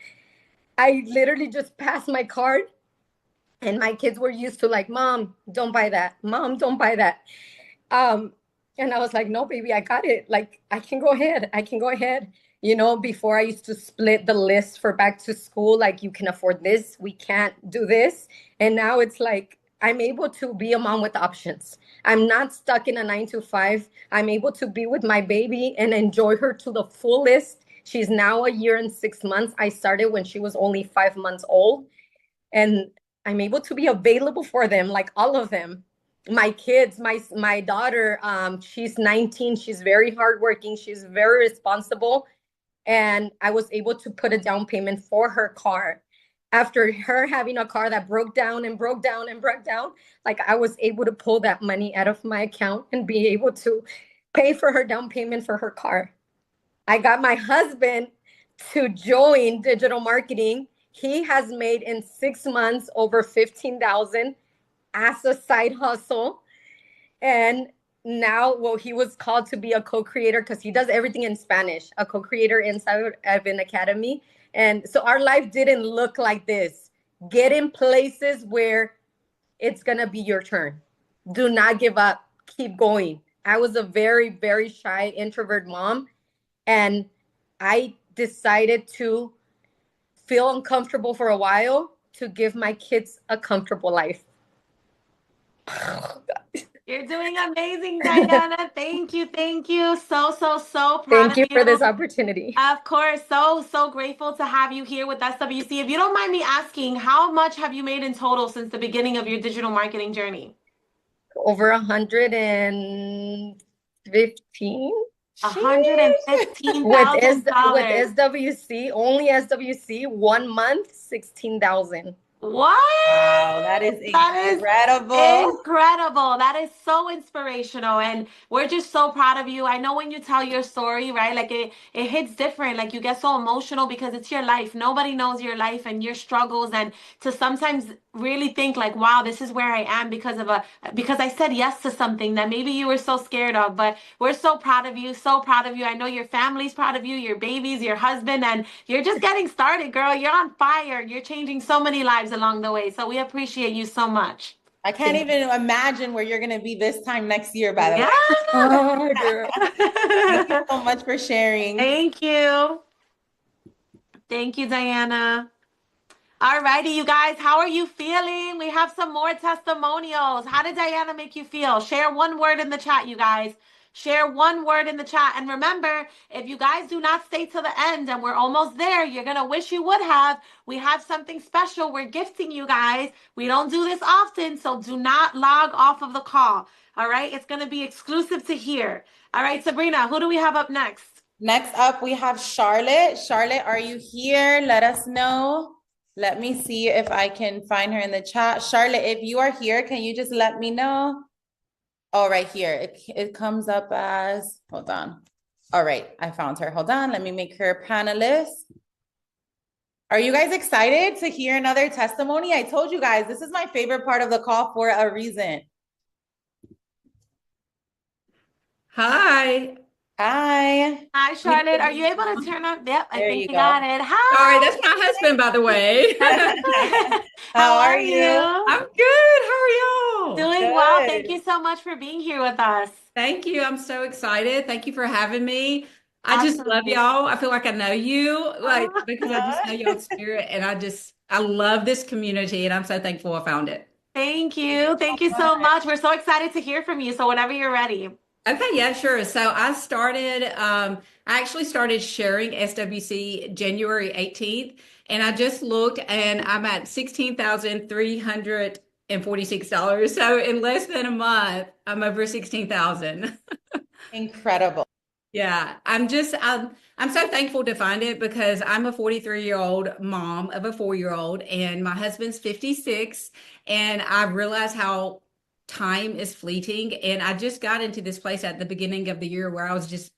I literally just passed my card, and my kids were used to like, Mom, don't buy that. Mom, don't buy that. Um, and I was like, no, baby, I got it. Like, I can go ahead. I can go ahead. You know, before I used to split the list for back to school, like, you can afford this, we can't do this. And now it's like, I'm able to be a mom with options. I'm not stuck in a 9 to 5. I'm able to be with my baby and enjoy her to the fullest. She's now a year and 6 months. I started when she was only 5 months old. And I'm able to be available for them, like all of them. My kids, my daughter, she's 19. She's very hardworking. She's very responsible. And I was able to put a down payment for her car. After her having a car that broke down and broke down and broke down, like I was able to pull that money out of my account and be able to pay for her down payment for her car. I got my husband to join digital marketing. He has made in 6 months over 15,000 as a side hustle. And now, well, he was called to be a co-creator because he does everything in Spanish, a co-creator inside of an academy. And so our life didn't look like this. Get in places where it's going to be your turn. Do not give up. Keep going. I was a very shy introvert mom, and I decided to feel uncomfortable for a while to give my kids a comfortable life. You're doing amazing, Diana. Thank you. Thank you. So proud Thank of you you. for this opportunity. Of course. So grateful to have you here with SWC. If you don't mind me asking, how much have you made in total since the beginning of your digital marketing journey? Over 115. $115,000. With SWC, only SWC, 1 month, 16,000. What? Wow, that is incredible. Incredible. That is so inspirational. And we're just so proud of you. I know when you tell your story, right? Like it hits different. Like you get so emotional because it's your life. Nobody knows your life and your struggles. And to sometimes really think like, wow, this is where I am because I said yes to something that maybe you were so scared of. But we're so proud of you, so proud of you. I know your family's proud of you, your babies, your husband, and you're just getting started, girl. You're on fire. You're changing so many lives along the way. So we appreciate you so much. I can't even imagine where you're going to be this time next year, by the way. Oh, girl. Thank you so much for sharing. Thank you. Thank you, Diana. All righty, you guys, how are you feeling? We have some more testimonials. How did Diana make you feel? Share one word in the chat, you guys. Share one word in the chat. And remember, if you guys do not stay till the end, and we're almost there, you're going to wish you would have. We have something special we're gifting you guys. We don't do this often, so do not log off of the call. All right, it's going to be exclusive to here. All right, Sabrina, who do we have up next? Next up, we have Charlotte. Charlotte, are you here? Let us know. Let me see if I can find her in the chat. Charlotte, if you are here, can you just let me know? Oh, right here. It comes up as, hold on. All right, I found her. Hold on, let me make her a panelist. Are you guys excited to hear another testimony? I told you guys, this is my favorite part of the call for a reason. Hi. Hi. Hi, Charlotte. Are you able to turn on? Yep, I There think you you got go. it. Sorry, Hi. that's my husband, by the way. How How are are you? you? I'm good. How are y'all? Doing well. Thank Good. you so much for being here with us. Thank you. I'm so excited. Thank you for having me. I just love Absolutely. y'all. I feel like I know you, like, Oh, because I just know y'all's spirit, and I love this community, and I'm so thankful I found it. thank Thank you you. so Thank you so much. much. We're so excited to hear from you. So whenever you're ready. Okay, yeah, sure. So I actually started sharing SWC January 18th, and I just looked and I'm at $16,346. So in less than a month, I'm over 16,000. Incredible. Yeah, I'm so thankful to find it because I'm a 43-year-old mom of a 4-year-old and my husband's 56, and I realize how time is fleeting, and I just got into this place at the beginning of the year where I was just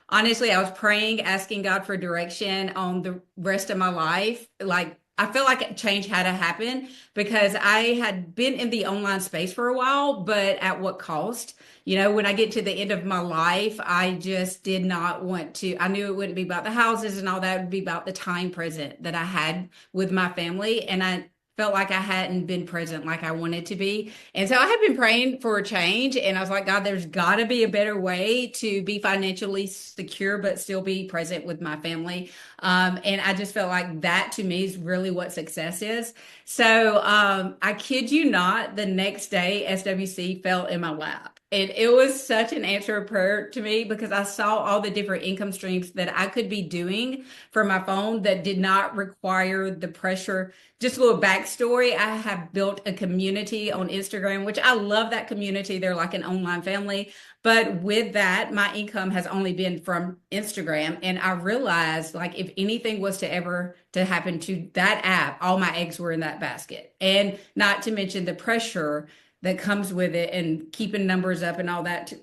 honestly, I was praying, asking God for direction on the rest of my life. Like, I feel like a change had to happen because I had been in the online space for a while, but at what cost? You know, when I get to the end of my life, I just did not want to. I knew it wouldn't be about the houses and all that. It would be about the time present that I had with my family. And I felt like I hadn't been present like I wanted to be. And so I had been praying for a change, and I was like, God, there's got to be a better way to be financially secure, but still be present with my family. And I just felt like that to me is really what success is. So I kid you not, the next day, SWC fell in my lap. And it was such an answer of prayer to me because I saw all the different income streams that I could be doing for my phone that did not require the pressure. Just a little backstory. I have built a community on Instagram, which I love that community. They're like an online family. But with that, my income has only been from Instagram. And I realized like if anything was to ever to happen to that app, all my eggs were in that basket. And not to mention the pressure that comes with it and keeping numbers up and all that.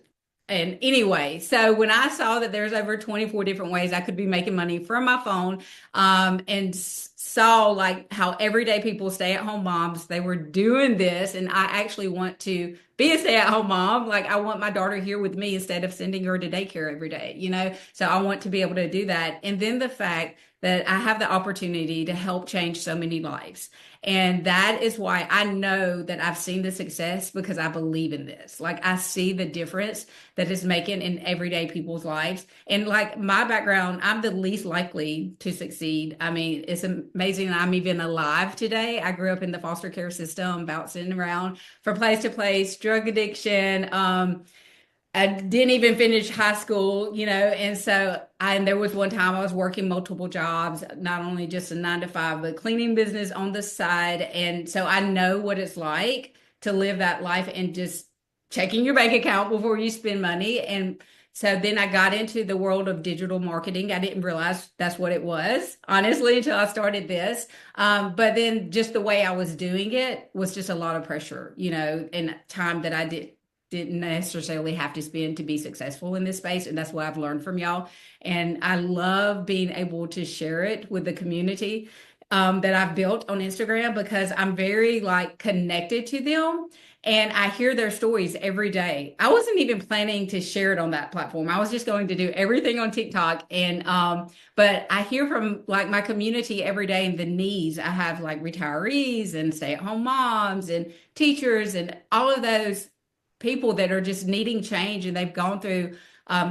And anyway, so when I saw that there's over 24 different ways I could be making money from my phone, and saw like how everyday people, stay-at-home moms, they were doing this, and I actually want to be a stay-at-home mom. Like I want my daughter here with me instead of sending her to daycare every day, you know? So I want to be able to do that. And then the fact that I have the opportunity to help change so many lives. And that is why I know that I've seen the success because I believe in this. Like I see the difference that it's making in everyday people's lives. And like my background, I'm the least likely to succeed. I mean, it's amazing I'm even alive today. I grew up in the foster care system, bouncing around from place to place, drug addiction, I didn't even finish high school, you know, and there was one time I was working multiple jobs, not only just a 9 to 5, but cleaning business on the side. And so I know what it's like to live that life and just checking your bank account before you spend money. And so then I got into the world of digital marketing. I didn't realize that's what it was, honestly, until I started this. But then just the way I was doing it was just a lot of pressure, you know, and time that I didn't necessarily have to spend to be successful in this space. And that's what I've learned from y'all. And I love being able to share it with the community that I've built on Instagram because I'm very like connected to them. And I hear their stories every day. I wasn't even planning to share it on that platform. I was just going to do everything on TikTok. And but I hear from like my community every day and the needs. I have like retirees and stay-at-home moms and teachers and all of those people that are just needing change and they've gone through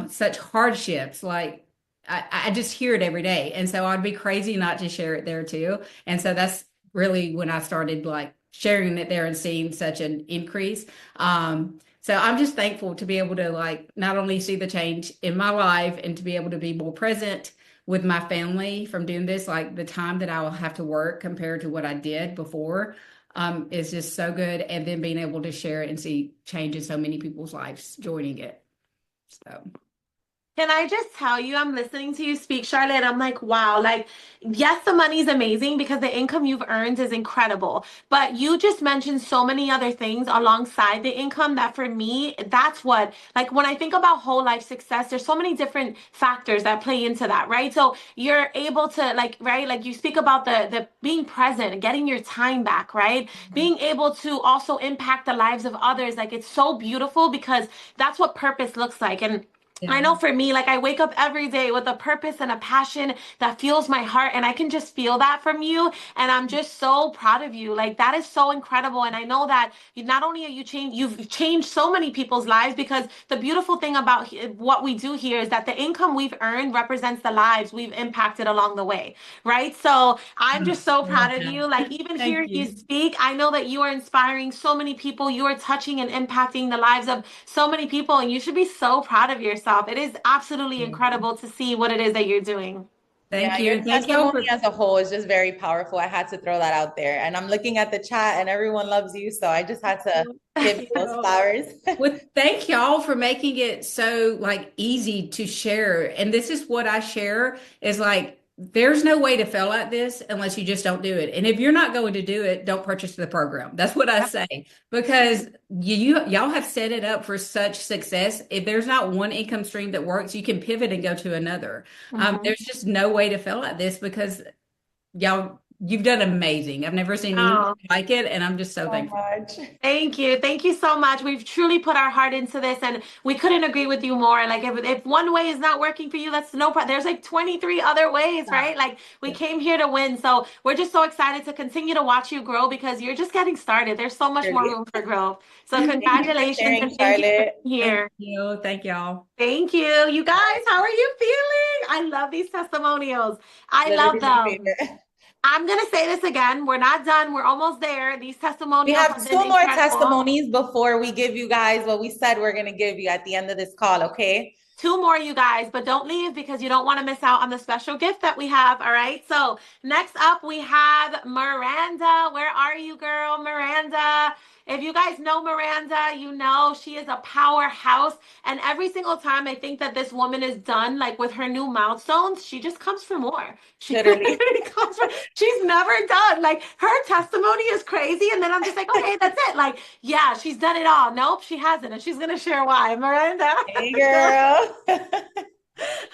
such hardships. Like I just hear it every day. And so I'd be crazy not to share it there too. And so that's really when I started like sharing it there and seeing such an increase. So I'm just thankful to be able to like not only see the change in my life and to be able to be more present with my family from doing this, like the time that I will have to work compared to what I did before is just so good. And then being able to share it and see change in so many people's lives joining it. So Can I just tell you, I'm listening to you speak, Charlotte. I'm like, wow, like, yes, the money's amazing because the income you've earned is incredible. But you just mentioned so many other things alongside the income that for me, that's what, like, when I think about whole life success, there's so many different factors that play into that, right? So you're able to, like, right, like you speak about the being present and getting your time back, right? Being able to also impact the lives of others. Like, it's so beautiful because that's what purpose looks like. And I Yeah. know for me, like I wake up every day with a purpose and a passion that fuels my heart, and I can just feel that from you. And I'm just so proud of you. Like that is so incredible. And I know that you, not only are you changed, you've changed so many people's lives because the beautiful thing about what we do here is that the income we've earned represents the lives we've impacted along the way, right? So I'm just so I love proud of that. you. Like even Thank hearing you you. speak, I know that you are inspiring so many people. You are touching and impacting the lives of so many people, and you should be so proud of yourself. It is absolutely incredible to see what it is that you're doing. Yeah, Thank you. your And thank y'all testimony for as a whole is just very powerful. I had to throw that out there. And I'm looking at the chat and everyone loves you. So I just had to give you those flowers. well, thank y'all for making it so like easy to share. And this is what I share is like there's no way to fail at this unless you just don't do it. And if you're not going to do it, don't purchase the program. That's what I say because y'all have set it up for such success. If there's not one income stream that works, you can pivot and go to another. Mhm. There's just no way to fail at this because y'all, you've done amazing. I've never seen anything Oh, like it, and I'm just so So thankful. much. thank you. Thank you so much. We've truly put our heart into this and we couldn't agree with you more. Like if one way is not working for you, that's no problem. There's like 23 other ways, right? Like we came here to win. So we're just so excited to continue to watch you grow because you're just getting started. There's so much more Really. room for growth. So Thank you for congratulations sharing, and thank you for Charlotte. being Thank here. you. Thank y'all. Thank you. You guys, how are you feeling? I love these testimonials. I love Literally my them. favorite. I'm going to say this again. We're not done. We're almost there. These We testimonials have have been two more incredible. testimonies before we give you guys what we said we're going to give you at the end of this call, okay? Two more, you guys, but don't leave because you don't want to miss out on the special gift that we have. All right. So, next up, we have Miranda. Where are you, girl? Miranda. If you guys know Miranda, you know she is a powerhouse. And every single time I think that this woman is done, like with her new milestones, she just comes for more. She Literally. literally comes for, she's never done. Like her testimony is crazy. And then I'm just like, okay, that's it. Like, yeah, she's done it all. Nope, she hasn't. And she's going to share why. Miranda. Hey, Go girl. Y'all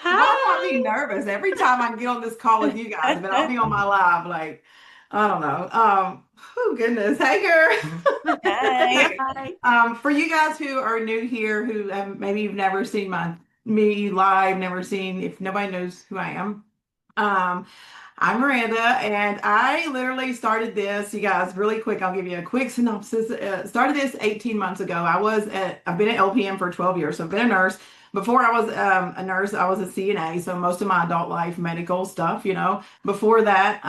got me Hi. nervous every time I get on this call with you guys, but I'll be on my live like I don't know. Oh goodness. Hey girl. Hi. Hi. For you guys who are new here, who maybe you've never seen me live, never seen if nobody knows who I am. Um, I'm Miranda, and I literally started this. You guys, really quick, I'll give you a quick synopsis. Started this 18 months ago. I've been at LPM for 12 years, so I've been a nurse. Before I was a nurse, I was a CNA, so most of my adult life, medical stuff, you know. Before that,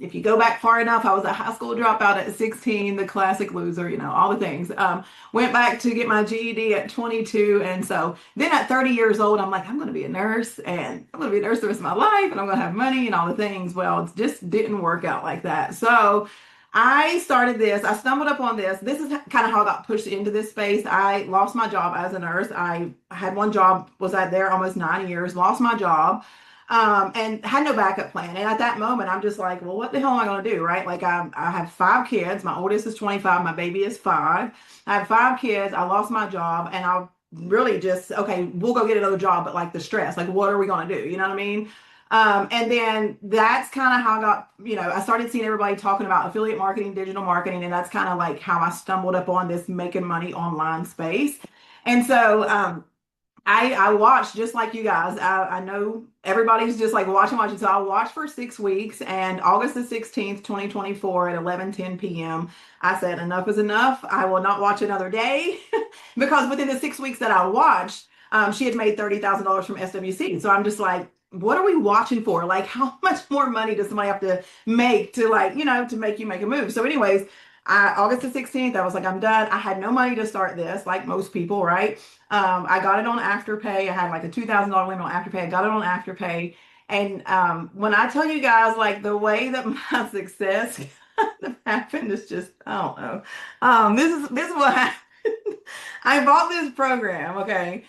if you go back far enough, I was a high school dropout at 16, the classic loser, you know, all the things. Went back to get my GED at 22, and so then at 30 years old, I'm like, I'm going to be a nurse, and I'm going to be a nurse the rest of my life, and I'm going to have money and all the things. Well, it just didn't work out like that. So I started this. I stumbled upon this. This is kind of how I got pushed into this space. I lost my job as a nurse. I had one job, was out there almost 9 years, lost my job, and had no backup plan. And at that moment, I'm just like, well, what the hell am I going to do? Right? Like I have 5 kids. My oldest is 25. My baby is 5. I have 5 kids. I lost my job, and I really just, okay, we'll go get another job. But like the stress, like, what are we going to do? You know what I mean? And then that's kind of how I got, I started seeing everybody talking about affiliate marketing, digital marketing, and that's kind of like how I stumbled upon this making money online space. And so I watched just like you guys. I know everybody's just like watching. So I watched for 6 weeks, and August the 16th, 2024 at 11:10 p.m. I said, enough is enough. I will not watch another day because within the 6 weeks that I watched, she had made $30,000 from SWC. So I'm just like, what are we watching for? Like, how much more money does somebody have to make to like, to make you make a move? So anyways, August the 16th, I was like, I'm done. I had no money to start this, like most people, right? I got it on Afterpay. I had like a $2,000 limit on Afterpay. I got it on Afterpay. And when I tell you guys, like the way that my success kind of happened is just, I don't know. This is what happened. I bought this program, okay?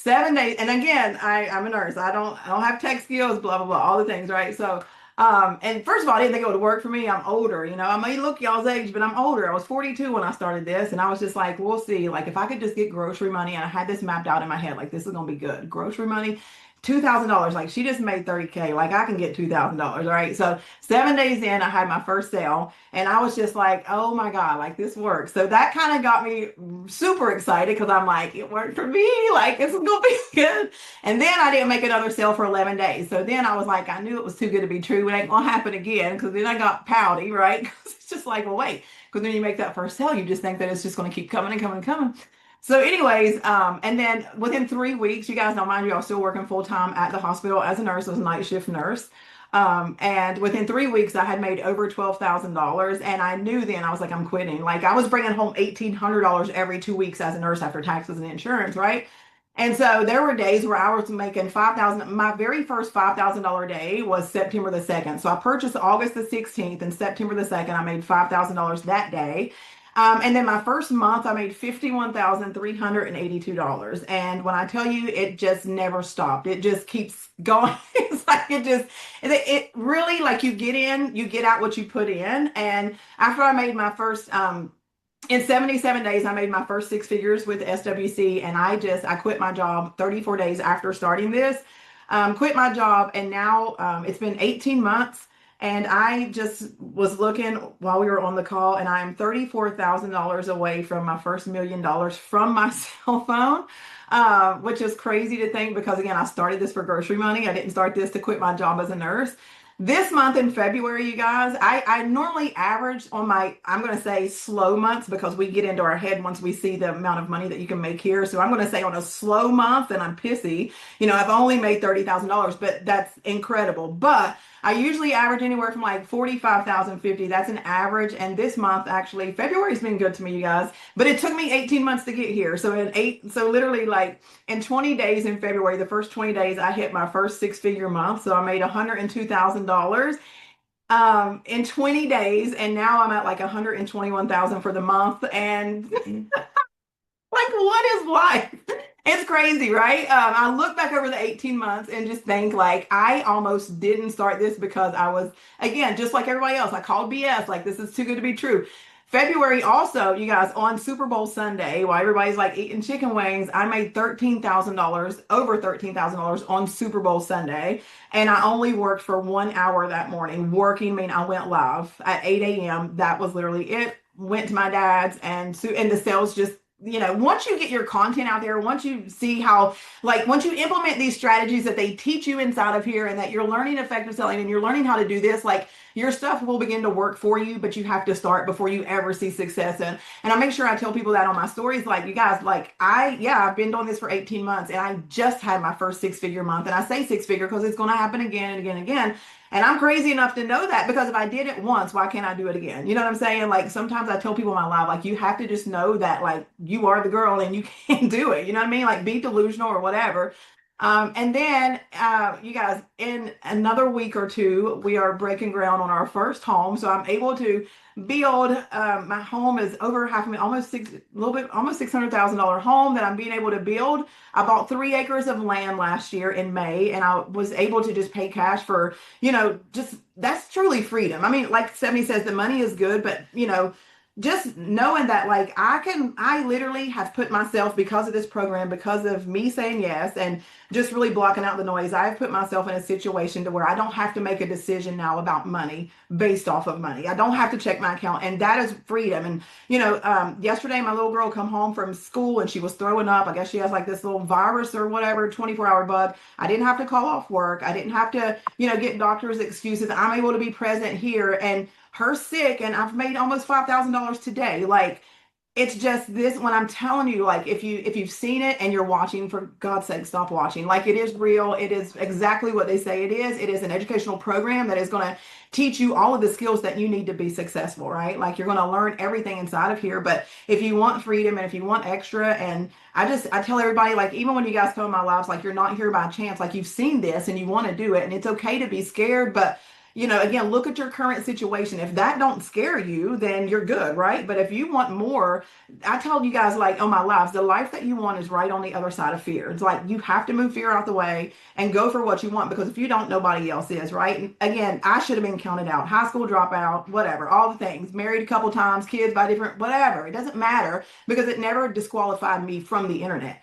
7 days. And again, I'm a nurse. I don't have tech skills, blah, blah, blah, all the things, right? So, and first of all, I didn't think it would work for me. I'm older, I may look y'all's age, but I'm older. I was 42 when I started this, and I was just like, we'll see. Like, if I could just get grocery money, and I had this mapped out in my head, like, this is gonna be good. Grocery money, $2,000. Like, she just made 30K. Like, I can get $2,000, right? So 7 days in, I had my first sale, and I was just like, oh my God, like this works. So that kind of got me super excited because I'm like, it worked for me. Like, this is gonna be good. And then I didn't make another sale for 11 days. So then I was like, I knew it was too good to be true. It ain't gonna happen again. Because then I got pouty, right? Because it's just like, well, wait. Because then you make that first sale, you just think that it's just gonna keep coming and coming and coming. So, anyways, and then within 3 weeks, you guys know, mind you, I was still working full time at the hospital as a nurse, as a night shift nurse. And within 3 weeks, I had made over $12,000, and I knew then I was like, I'm quitting. Like, I was bringing home $1,800 every 2 weeks as a nurse after taxes and insurance, right? And so there were days where I was making 5,000. My very first $5,000 day was September the 2nd. So I purchased August the 16th, and September the 2nd, I made $5,000 that day. And then my first month, I made $51,382. And when I tell you, it just never stopped. It just keeps going. It's like it really, like, you get in, you get out what you put in. And after I made my first, in 77 days, I made my first six figures with SWC, and I quit my job 34 days after starting this. Quit my job, and now it's been 18 months. And I just was looking while we were on the call, and I am $34,000 away from my first $1 million from my cell phone, which is crazy to think because, again, I started this for grocery money. I didn't start this to quit my job as a nurse. This month in February, you guys, I normally average on my, I'm going to say slow months because we get into our head once we see the amount of money that you can make here. So I'm going to say on a slow month, and I'm pissy, I've only made $30,000, but that's incredible. But I usually average anywhere from like 45,000, 50. That's an average. And this month, actually, February's been good to me, you guys, but it took me 18 months to get here. So literally, like, in 20 days in February, the first 20 days, I hit my first six-figure month. So I made $102,000 in 20 days, and now I'm at like 121,000 for the month. And like, what is life? It's crazy, right? I look back over the 18 months and just think, like, I almost didn't start this because I was, again, just like everybody else, I called BS, like, this is too good to be true. February also, you guys, on Super Bowl Sunday, while everybody's like eating chicken wings, I made $13,000, over $13,000 on Super Bowl Sunday. And I only worked for 1 hour that morning. Working, I mean, I went live at 8 a.m. That was literally it. Went to my dad's, and the sales just, once you get your content out there, once you see how, like, once you implement these strategies that they teach you inside of here, and that you're learning effective selling and you're learning how to do this, like, your stuff will begin to work for you, but you have to start before you ever see success. And I make sure I tell people that on my stories, like, you guys, like, I've been doing this for 18 months, and I just had my first six-figure month. And I say six-figure because it's going to happen again and again and again. And I'm crazy enough to know that, because if I did it once, why can't I do it again? You know what I'm saying? Like, sometimes I tell people in my life, like, you have to just know that, like, you are the girl and you can do it. You know what I mean? Like, be delusional or whatever. And then, you guys, in another week or two, we are breaking ground on our first home. So I'm able to build, my home is over half a million, almost $600,000 home that I'm being able to build. I bought 3 acres of land last year in May, and I was able to just pay cash for, just, that's truly freedom. I mean, like Stephanie says, the money is good, but, just knowing that, like, I literally have put myself, because of this program, because of me saying yes and just really blocking out the noise, I've put myself in a situation to where I don't have to make a decision now about money based off of money. I don't have to check my account, and that is freedom. And, yesterday my little girl come home from school and she was throwing up. I guess she has like this little virus or whatever, 24-hour bug. I didn't have to call off work. I didn't have to, get doctor's excuses. I'm able to be present here, and her sick, and I've made almost $5,000 today. Like, it's just this, when I'm telling you, like, if you've seen it and you're watching, for God's sake, stop watching. Like, it is real. It is exactly what they say it is. It is an educational program that is going to teach you all of the skills that you need to be successful, right? Like, you're going to learn everything inside of here. But if you want freedom and if you want extra, and I tell everybody, like, even when you guys come in my lives, like, you're not here by chance. Like, you've seen this and you want to do it, and it's okay to be scared, but again, look at your current situation. If that don't scare you, then you're good, right? But if you want more, I told you guys like on my lives, the life that you want is right on the other side of fear. It's like you have to move fear out the way and go for what you want, because if you don't, nobody else is, right? And again, I should have been counted out, high school dropout, whatever, all the things, married a couple times, kids by different, whatever. It doesn't matter because it never disqualified me from the internet.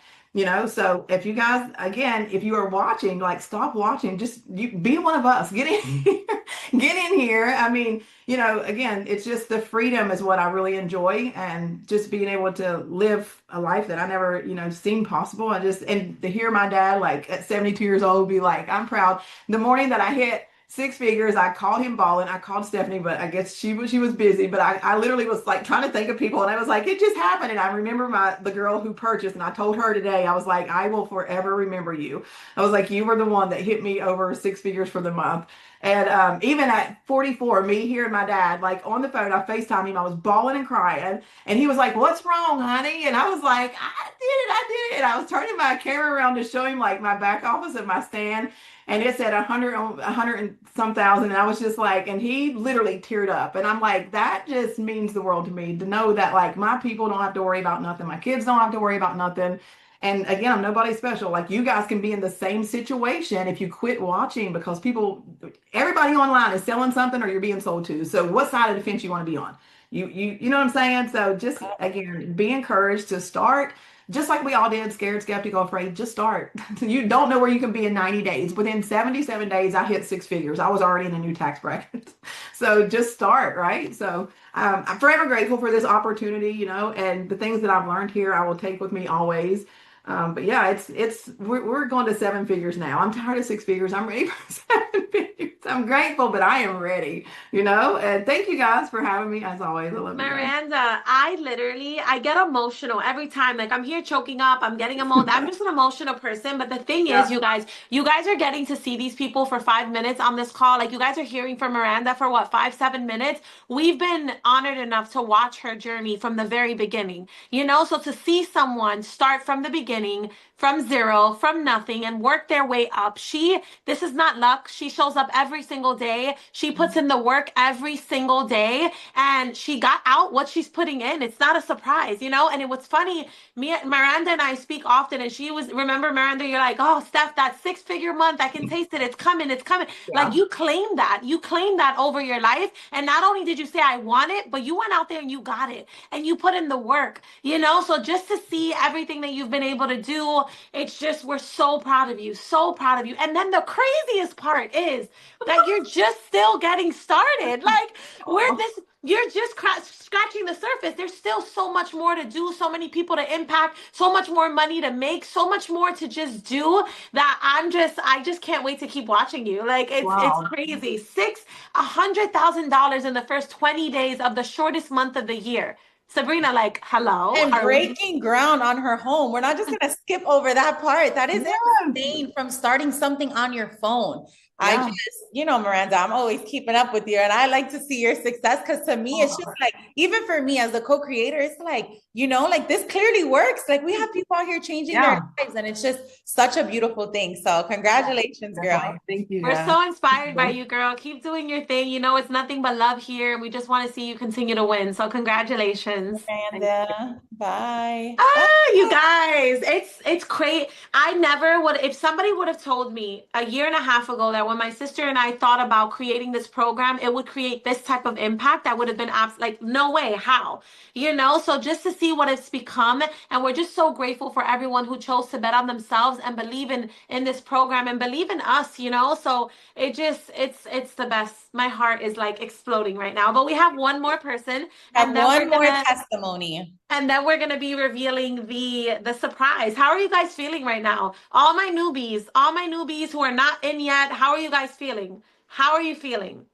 So if you guys, again, if you are watching, like stop watching, just be one of us. Get in here, get in here. I mean, again, it's just the freedom is what I really enjoy, and just being able to live a life that I never, seen possible. And to hear my dad like at 72 years old be like, I'm proud. The morning that I hit six figures, I called him balling. I called Stephanie, but I guess she was busy. But I literally was like trying to think of people, and I was like, it just happened. And I remember the girl who purchased, and I told her today, I was like, I will forever remember you. I was like, you were the one that hit me over six figures for the month. And even at 44, me hearing my dad like on the phone, I FaceTimed him. I was bawling and crying, and he was like, "What's wrong, honey?" And I was like, I did it." I was turning my camera around to show him like my back office of my stand, and it said 100 and some thousand, and I was just like, and he literally teared up, and I'm like, that just means the world to me to know that like my people don't have to worry about nothing, my kids don't have to worry about nothing. And again, I'm nobody special. Like you guys can be in the same situation if you quit watching, because everybody online is selling something or you're being sold to. So what side of the fence you want to be on? You know what I'm saying? So just again, be encouraged to start just like we all did, scared, skeptical, afraid. Just start. You don't know where you can be in 90 days. Within 77 days, I hit six figures. I was already in a new tax bracket. So just start, right? So I'm forever grateful for this opportunity, and the things that I've learned here, I will take with me always. But yeah, we're going to seven figures now. I'm tired of six figures. I'm ready for seven figures. I'm grateful, but I am ready, and thank you guys for having me as always. I love you guys. Miranda, I get emotional every time. Like I'm here choking up, I'm getting emotional. I'm just an emotional person. But the thing is, Yeah. you guys are getting to see these people for 5 minutes on this call. Like you guys are hearing from Miranda for what, 5, 7 minutes? We've been honored enough to watch her journey from the very beginning, So to see someone start from the beginning, from zero, from nothing, and work their way up. This is not luck. She shows up every single day. She puts in the work every single day, and she got out what she's putting in. It's not a surprise. And it was funny. Miranda and I speak often, and remember, Miranda, you're like, oh, Steph, that six-figure month, I can taste it. It's coming. It's coming. Like Yeah. you claim that. You claim that over your life. And not only did you say, I want it, but you went out there and you got it. And you put in the work. So just to see everything that you've been able to do, it's just, we're so proud of you. So proud of you. And then the craziest part is that you're just still getting started. Like, you're just scratching the surface. There's still so much more to do, so many people to impact, so much more money to make, so much more to just do, that I just can't wait to keep watching you. Like it's Wow. crazy. $100,000 in the first 20 days of the shortest month of the year. Sabrina, like, hello, And breaking ground on her home. We're not just going to skip over that part. That is insane, from starting something on your phone. I Yeah. just, Miranda, I'm always keeping up with you, and I like to see your success, because to me, it's just like, even for me as a co-creator, it's like, like this clearly works. Like we have people out here changing their lives, and it's just such a beautiful thing. So congratulations, girl. Thank you. We're so inspired by you, girl. Keep doing your thing. It's nothing but love here, and we just want to see you continue to win. So congratulations. Miranda, bye. You guys, it's crazy. I never would, if somebody would have told me a year and a half ago that when my sister and I thought about creating this program, it would create this type of impact, I would have been like, no way, how? So just to see what it's become, and we're just so grateful for everyone who chose to bet on themselves and believe in this program and believe in us. So it's the best. My heart is like exploding right now. But we have one more person, Have and then one more testimony. and then we're gonna be revealing the surprise. How are you guys feeling right now? All my newbies who are not in yet, how are you guys feeling? How are you feeling?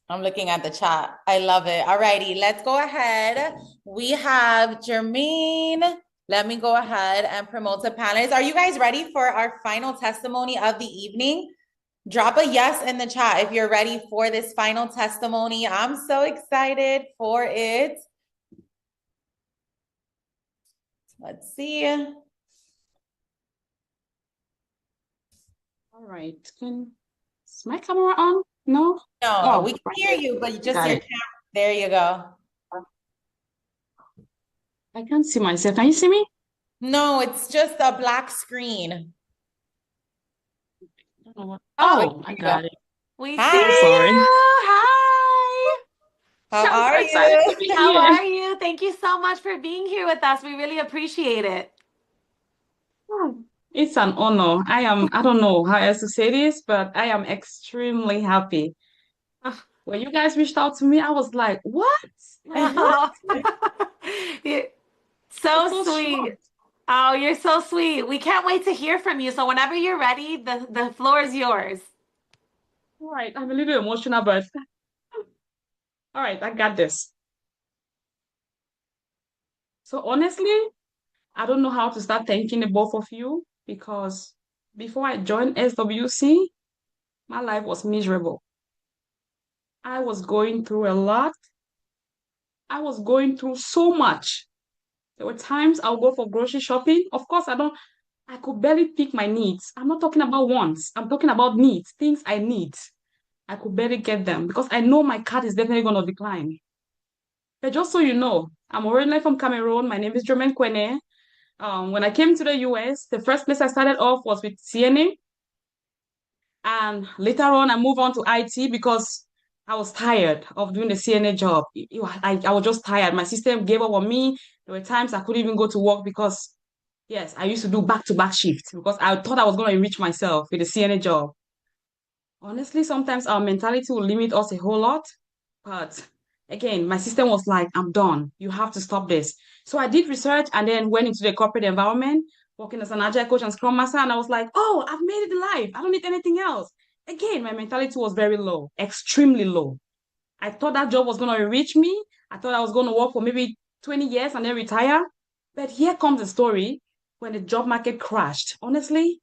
I'm looking at the chat. I love it. All righty, let's go ahead. We have Jermaine. Let me go ahead and promote the panelists. Are you guys ready for our final testimony of the evening? Drop a yes in the chat if you're ready for this final testimony. I'm so excited for it. Let's see. All right. Is my camera on? No? No, Oh, we can right. hear you, but just Got your it. camera. There you go. I can't see myself. Can you see me? No, it's just a black screen. I don't know what. Wait, Oh, there I you go. got it. We see So Hi, sorry. you. Hi. how I'm so are excited you? to be How here. are you? Thank you so much for being here with us. We really appreciate it. Oh, it's an honor. I don't know how else to say this, but I am extremely happy. When you guys reached out to me, I was like, what? Like, what? You're I was so so sweet. shocked. Oh, you're so sweet. We can't wait to hear from you. So whenever you're ready, the floor is yours. All right, I'm a little emotional, but all right, I got this. So honestly, I don't know how to start thanking the both of you because before I joined SWC, my life was miserable. I was going through a lot. I was going through so much. There were times I'll go for grocery shopping. Of course, I could barely pick my needs. I'm not talking about wants. I'm talking about needs, things I need. I could barely get them because I know my card is definitely going to decline. But just so you know, I'm originally from Cameroon. My name is Jermaine Kwene. When I came to the US, the first place I started off was with CNA. And later on, I moved on to IT because I was tired of doing the CNA job. I was just tired. My system gave up on me. There were times I couldn't even go to work because, yes, I used to do back-to-back shifts because I thought I was going to enrich myself with the CNA job. Honestly, sometimes our mentality will limit us a whole lot. But again, my system was like, I'm done. You have to stop this. So I did research and then went into the corporate environment, working as an agile coach and scrum master. And I was like, oh, I've made it in life. I don't need anything else. Again, my mentality was very low, extremely low. I thought that job was going to reach me. I thought I was going to work for maybe 20 years and then retire. But here comes the story when the job market crashed. Honestly,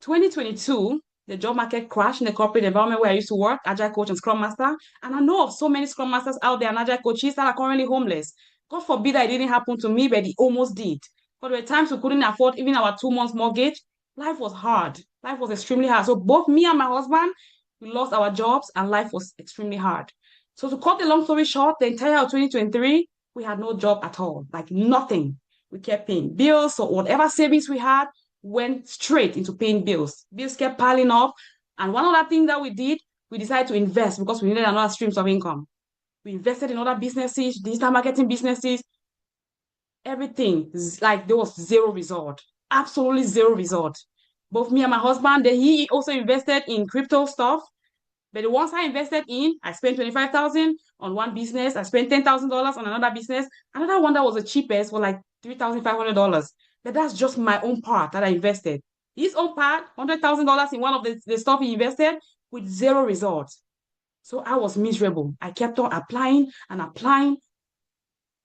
2022, the job market crashed in the corporate environment where I used to work, agile coach and scrum master. And I know of so many scrum masters out there and agile coaches that are currently homeless. God forbid that it didn't happen to me, but it almost did. But there were times we couldn't afford even our 2 months mortgage. Life was hard. Life was extremely hard. So both me and my husband, we lost our jobs and life was extremely hard. So to cut the long story short, the entire of 2023, we had no job at all, like nothing. We kept paying bills, so whatever savings we had, went straight into paying bills. Bills kept piling up. And one other thing that we did, we decided to invest because we needed another streams of income. We invested in other businesses, digital marketing businesses, everything. Like there was zero result, absolutely zero result. Both me and my husband, then he also invested in crypto stuff. But the ones I invested in, I spent 25,000 on one business. I spent $10,000 on another business. Another one that was the cheapest was like $3,500. But that's just my own part that I invested. His own part, $100,000 in one of the stuff he invested with zero results. So I was miserable. I kept on applying and applying.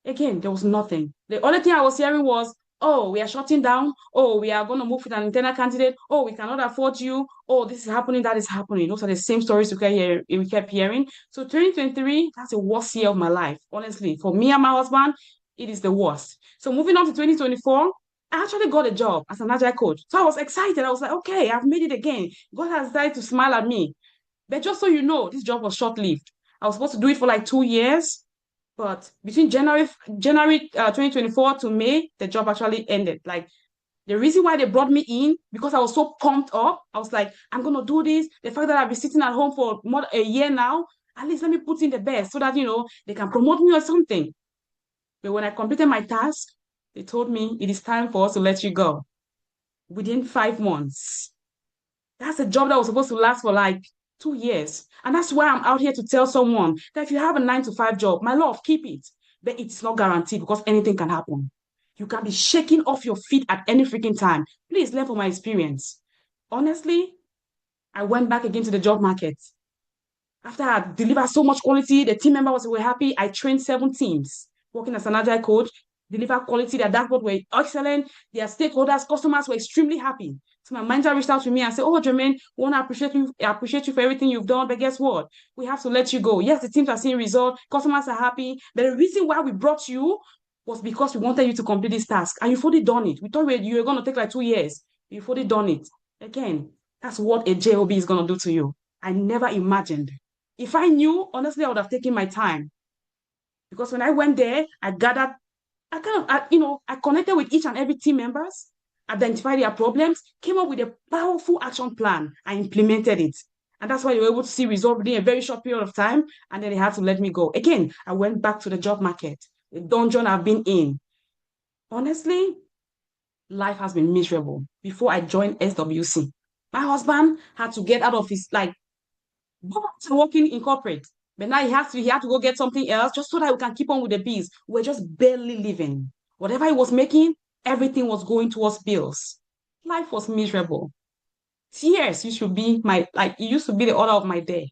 Again, there was nothing. The only thing I was hearing was, oh, we are shutting down. Oh, we are going to move with an internal candidate. Oh, we cannot afford you. Oh, this is happening, that is happening. Those are the same stories we kept hearing. So 2023, that's the worst year of my life. Honestly, for me and my husband, it is the worst. So moving on to 2024, I actually got a job as an agile coach. So I was excited. I was like, okay, I've made it again. God has decided to smile at me. But just so you know, this job was short-lived. I was supposed to do it for like 2 years. But between January 2024 to May, the job actually ended. Like the reason why they brought me in, because I was so pumped up. I was like, I'm gonna do this. The fact that I've been sitting at home for more than a year now, at least let me put in the best so that they can promote me or something. But when I completed my task, they told me it is time for us to let you go within 5 months. That's a job that was supposed to last for like 2 years. And that's why I'm out here to tell someone that if you have a 9 to 5 job, my love, keep it. But it's not guaranteed because anything can happen. You can be shaking off your feet at any freaking time. Please learn from my experience. Honestly, I went back again to the job market. After I delivered so much quality, the team members were happy. I trained 7 teams working as an agile coach, deliver quality. Their dashboard were excellent. Their stakeholders, customers were extremely happy. So my manager reached out to me and said, "Oh, Jermaine, we want to appreciate you for everything you've done. But guess what? We have to let you go. Yes, the teams are seeing results, customers are happy. But the reason why we brought you was because we wanted you to complete this task. And you've already done it. We thought you were going to take like 2 years. You've already done it. Again, That's what a JOB is going to do to you. I never imagined. If I knew, honestly, I would have taken my time. Because when I went there, I gathered, I connected with each and every team members, identified their problems, came up with a powerful action plan, and implemented it. And that's why they were able to see results within a very short period of time. And then they had to let me go. Again, I went back to the job market, the dungeon I've been in. Honestly, life has been miserable before I joined SWC. My husband had to get out of his working in corporate. But now he had to go get something else just so that we can keep on with the bills. We're just barely living. Whatever he was making, everything was going towards bills. Life was miserable. Tears used to be it used to be the order of my day.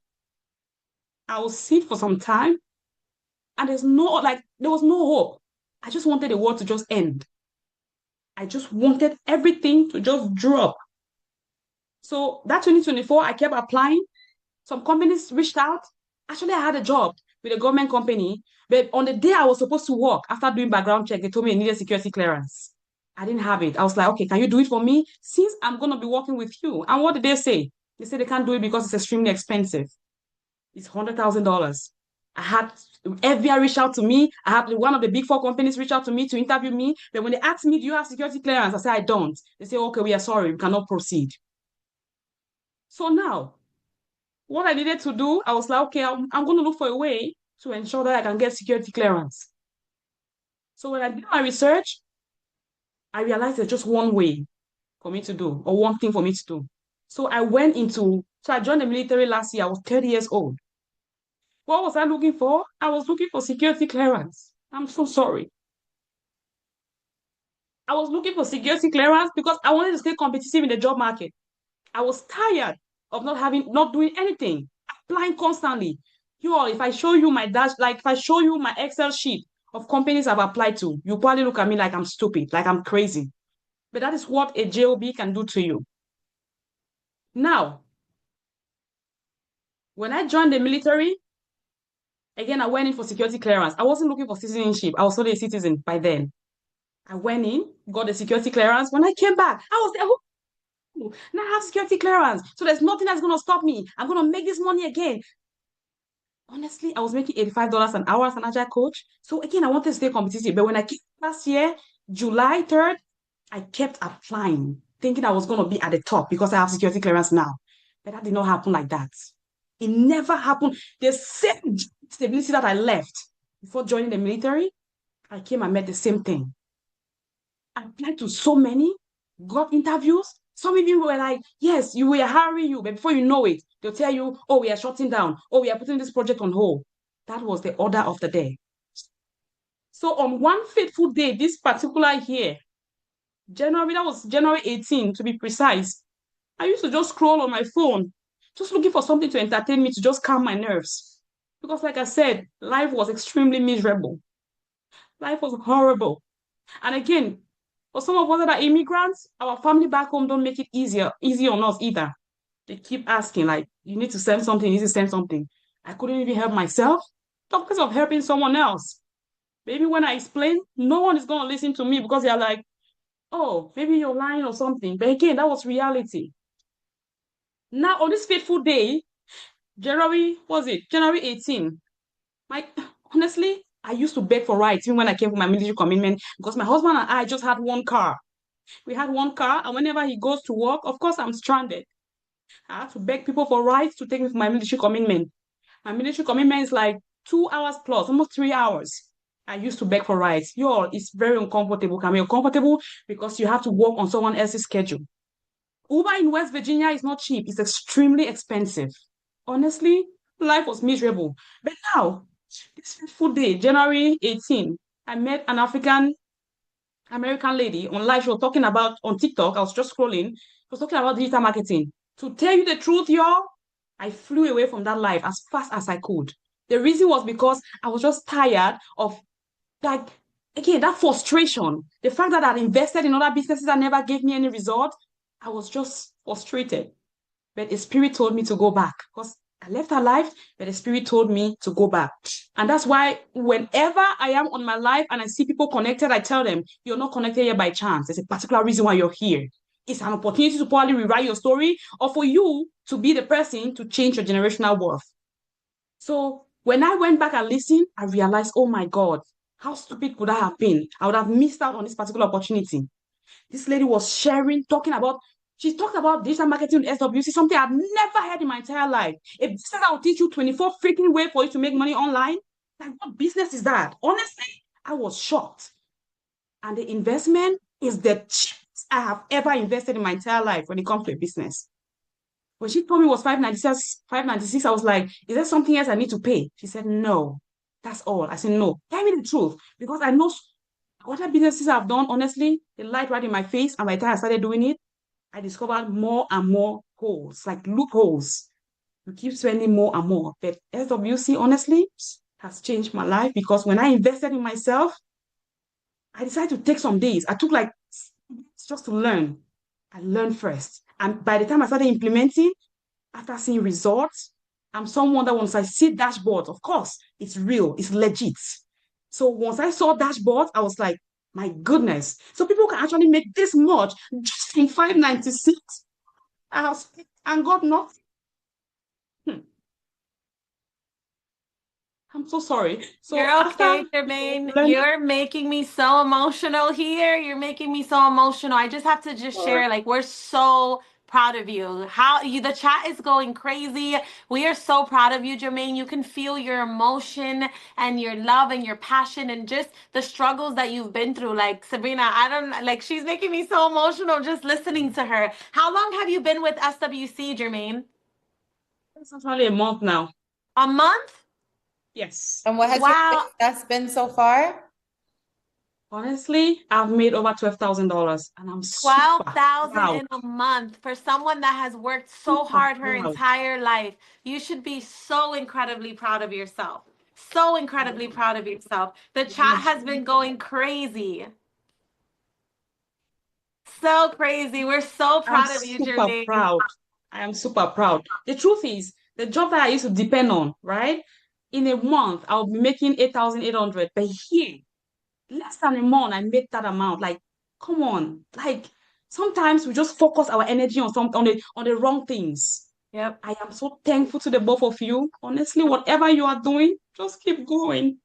I would sit for some time and there was no hope. I just wanted the world to just end. I just wanted everything to just drop. So that 2024, I kept applying. Some companies reached out. Actually, I had a job with a government company, but on the day I was supposed to work, after doing background check, they told me I needed security clearance. I didn't have it. I was like, okay, can you do it for me? Since I'm going to be working with you. And what did they say? They said they can't do it because it's extremely expensive. It's $100,000. I had FBI reach out to me. I had one of the big four companies reach out to me to interview me. But when they asked me, do you have security clearance? I said, I don't. They say, okay, we are sorry. We cannot proceed. So now, what I needed to do, I was like, okay, I'm going to look for a way to ensure that I can get security clearance. So when I did my research, I realized there's just one way for me to do, or one thing for me to do. So I joined the military last year. I was 30 years old. What was I looking for? I was looking for security clearance. I'm so sorry. I was looking for security clearance because I wanted to stay competitive in the job market. I was tired of not doing anything, applying constantly. If I show you if I show you my Excel sheet of companies I've applied to, you probably look at me like I'm stupid, like I'm crazy. But that is what a JOB can do to you. Now, when I joined the military, again, I went in for security clearance. I wasn't looking for citizenship. I was already a citizen by then. I went in, got the security clearance. When I came back, I was there. Now I have security clearance. So there's nothing that's going to stop me. I'm going to make this money again. Honestly, I was making $85 an hour as an agile coach. So again, I wanted to stay competitive. But when I came last year, July 3rd, I kept applying, thinking I was going to be at the top because I have security clearance now. But that did not happen like that. It never happened. The same stability that I left before joining the military, I came and met the same thing. I applied to so many, got interviews. Some of you were like, yes, we are hiring you, but before you know it, they'll tell you, oh, we are shutting down. Oh, we are putting this project on hold. That was the order of the day. So on one fateful day, this particular year, that was January 18, to be precise, I used to just scroll on my phone, just looking for something to entertain me, to just calm my nerves. Because like I said, life was extremely miserable. Life was horrible. And again, for some of us that are immigrants, our family back home don't make it easy on us either. They keep asking, like, you need to send something, you need to send something. I couldn't even help myself. Not because of helping someone else. Maybe when I explain, no one is going to listen to me because they're like, oh, maybe you're lying or something. But again, that was reality. Now, on this fateful day, January 18, honestly, I used to beg for rides even when I came for my military commitment because my husband and I just had one car. We had one car, and whenever he goes to work, of course, I'm stranded. I have to beg people for rides to take me for my military commitment. My military commitment is like 2 hours plus, almost 3 hours. I used to beg for rides. It's very uncomfortable. Can be uncomfortable because you have to work on someone else's schedule. Uber in West Virginia is not cheap. It's extremely expensive. Honestly, life was miserable. But now, this fateful day, January 18, I met an American lady on live. She was talking about on TikTok. I was just scrolling. She was talking about digital marketing. To tell you the truth, y'all, I flew away from that life as fast as I could. The reason was because I was just tired of, like, again, that frustration. The fact that I'd invested in other businesses that never gave me any result. I was just frustrated. But the spirit told me to go back because I left her life, but the spirit told me to go back. And that's why whenever I am on my life and I see people connected, I tell them, you're not connected here by chance. There's a particular reason why you're here. It's an opportunity to probably rewrite your story or for you to be the person to change your generational worth. So when I went back and listened, I realized, oh my God, how stupid could I have been? I would have missed out on this particular opportunity. This lady was sharing, she talked about digital marketing with SWC, something I've never heard in my entire life. A business that will teach you 24 freaking ways for you to make money online. Like, what business is that? Honestly, I was shocked. And the investment is the cheapest I have ever invested in my entire life when it comes to a business. When she told me it was 596, I was like, is there something else I need to pay? She said, no, that's all. I said, no, tell me the truth. Because I know other businesses I've done, honestly, they light right in my face. And by the time I started doing it, I discovered more and more holes, like loopholes. You keep spending more and more. But SWC, honestly, has changed my life because when I invested in myself, I decided to take some days. I took like just to learn. I learned first. And by the time I started implementing, after seeing results, I'm someone that once I see dashboards, of course, it's real, it's legit. So once I saw dashboards, I was like, my goodness. So people can actually make this much just in 596. And God not. I'm so sorry. So You're after okay, Jermaine. learning, You're making me so emotional here. You're making me so emotional. I just have to just share, like, we're so proud of you. The chat is going crazy. We are so proud of you, Jermaine. You can feel your emotion and your love and your passion and just the struggles that you've been through. Like, Sabrina, I don't like, she's making me so emotional just listening to her. How long have you been with SWC, Jermaine? it's only a month now. A month? Yes. And what has your Wow. success been so far? Honestly, I've made over $12,000 and I'm super 12,000 proud, in a month for someone that has worked so super hard her proud. entire life. You should be so incredibly proud of yourself. So incredibly proud of yourself. The chat has been going crazy. So crazy. We're so I'm proud of you, super Jermaine. proud. I am super proud. The truth is, the job that I used to depend on, right? In a month, I'll be making 8,800. But here, less than a month, I made that amount. Like, come on. Like, sometimes we just focus our energy on the wrong things. Yep. I am so thankful to the both of you. Honestly, whatever you are doing, just keep going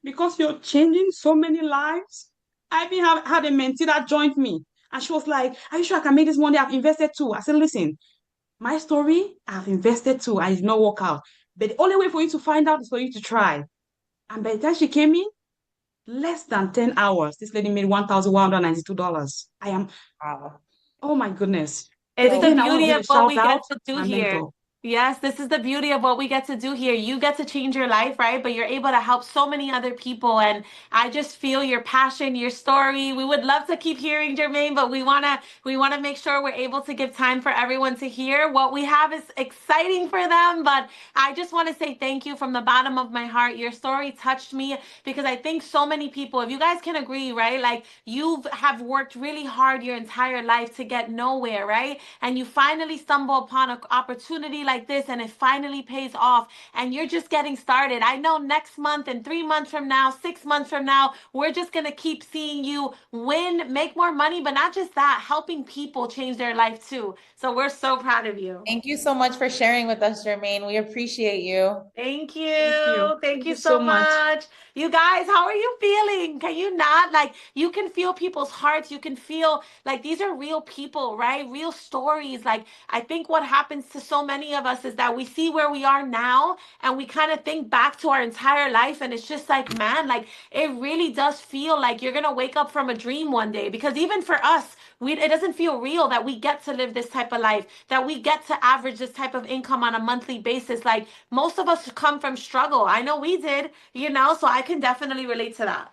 because you're changing so many lives. I even had a mentee that joined me, and she was like, "Are you sure I can make this money? I've invested too." I said, "Listen, my story, I've invested too. I did not work out. But the only way for you to find out is for you to try." And by the time she came in, less than 10 hours, this lady made $1,192. I am, Wow. oh my goodness. It's But the again, I want to beauty give of a what shout we get out to to do my here. mentor. Yes, this is the beauty of what we get to do here. You get to change your life, right? But you're able to help so many other people. And I just feel your passion, your story. We would love to keep hearing Jermaine, but we wanna make sure we're able to give time for everyone to hear. What we have is exciting for them. But I just want to say thank you from the bottom of my heart. Your story touched me because I think so many people, if you guys can agree, right? Like you have worked really hard your entire life to get nowhere, right? And you finally stumble upon an opportunity like this and it finally pays off and you're just getting started. I know next month and 3 months from now, 6 months from now, we're just going to keep seeing you win, make more money, but not just that, helping people change their life too. So we're so proud of you. Thank you so much for sharing with us, Jermaine. We appreciate you. Thank Thank you. you. Thank Thank you you so so much. much. You guys, how are you feeling? Can you not? Like, you can feel people's hearts. You can feel like these are real people, right? Real stories. Like, I think what happens to so many of us is that we see where we are now and we kind of think back to our entire life. And it's just like, man, like, it really does feel like you're going to wake up from a dream one day. Because even for us, it doesn't feel real that we get to live this type of life, that we get to average this type of income on a monthly basis. Like, most of us come from struggle. I know we did, so I can definitely relate to that.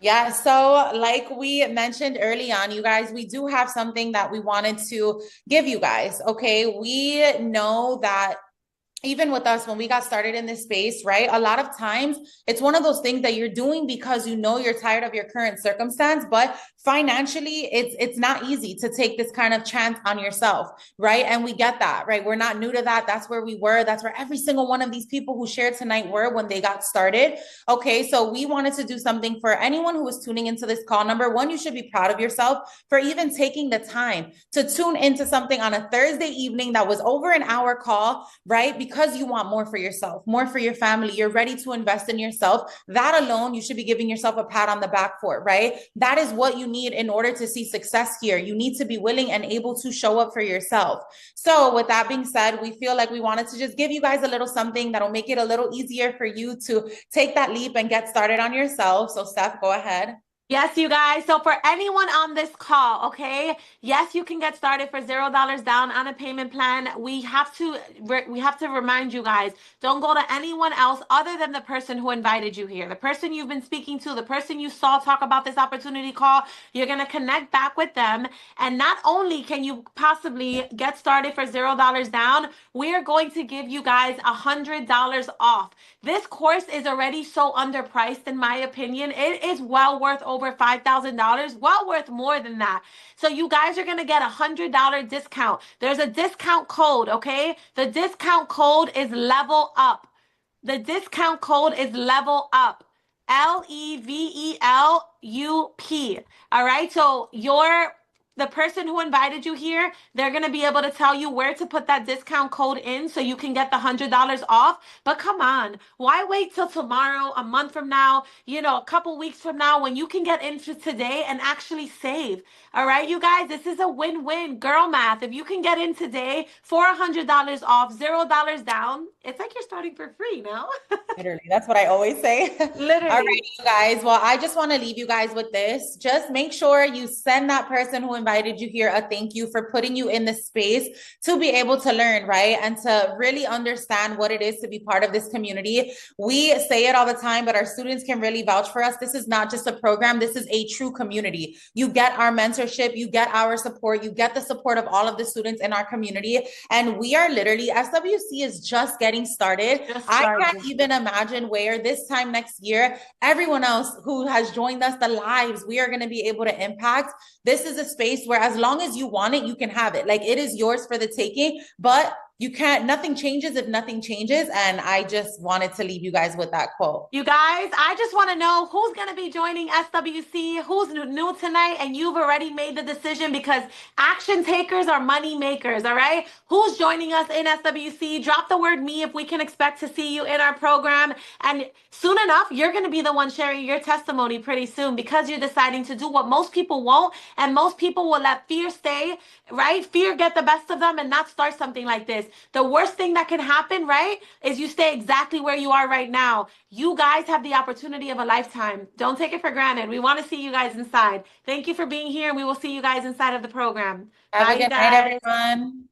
Yeah, so like we mentioned early on, you guys, we do have something that we wanted to give you guys. Okay, we know that even with us when we got started in this space, right? A lot of times it's one of those things that you're doing because you know you're tired of your current circumstance, but financially it's not easy to take this kind of chance on yourself, right? And we get that, right? We're not new to that. That's where we were. That's where every single one of these people who shared tonight were when they got started. Okay, so we wanted to do something for anyone who is tuning into this call. Number one, you should be proud of yourself for even taking the time to tune into something on a Thursday evening that was over an hour call, right? Because you want more for yourself, more for your family. You're ready to invest in yourself. That alone, you should be giving yourself a pat on the back for, right? That is what you need in order to see success here. You need to be willing and able to show up for yourself. So with that being said, we feel like we wanted to just give you guys a little something that'll make it a little easier for you to take that leap and get started on yourself. So Steph, go ahead. Yes, you guys. So for anyone on this call, okay, yes, you can get started for $0 down on a payment plan. We have to remind you guys, don't go to anyone else other than the person who invited you here. The person you've been speaking to, the person you saw talk about this opportunity call, you're going to connect back with them. And not only can you possibly get started for $0 down, we are going to give you guys $100 off. This course is already so underpriced, in my opinion. It is well worth over $5,000, well worth more than that. So you guys are going to get $100 discount. There's a discount code, okay? The discount code is level up. The discount code is level up. LEVELUP. All right. So the person who invited you here, they're going to be able to tell you where to put that discount code in so you can get the $100 off. But come on, why wait till tomorrow, a month from now, a couple weeks from now when you can get into today and actually save? All right, you guys, this is a win-win. Girl math. If you can get in today for $100 off, $0 down, it's like you're starting for free now. Literally, that's what I always say. Literally. All right, you guys. Well, I just want to leave you guys with this. Just make sure you send that person who invited you here a thank you for putting you in the space to be able to learn, right? And to really understand what it is to be part of this community. We say it all the time, but our students can really vouch for us. This is not just a program. This is a true community. You get our mentorship, you get our support, you get the support of all of the students in our community. And we are literally, SWC is just getting started. I can't even imagine where this time next year, everyone else who has joined us, the lives we are going to be able to impact. This is a space where as long as you want it, you can have it. Like, it is yours for the taking, but you can't, nothing changes if nothing changes. And I just wanted to leave you guys with that quote. You guys, I just want to know who's going to be joining SWC, who's new tonight, and you've already made the decision, because action takers are money makers, all right? Who's joining us in SWC? Drop the word me if we can expect to see you in our program. And soon enough, you're going to be the one sharing your testimony pretty soon, because you're deciding to do what most people won't, and most people will let fear stay, right? Fear get the best of them and not start something like this. The worst thing that can happen, right, is you stay exactly where you are right now. You guys have the opportunity of a lifetime. Don't take it for granted. We want to see you guys inside. Thank you for being here, and we will see you guys inside of the program. Have Bye, a good guys. night, everyone.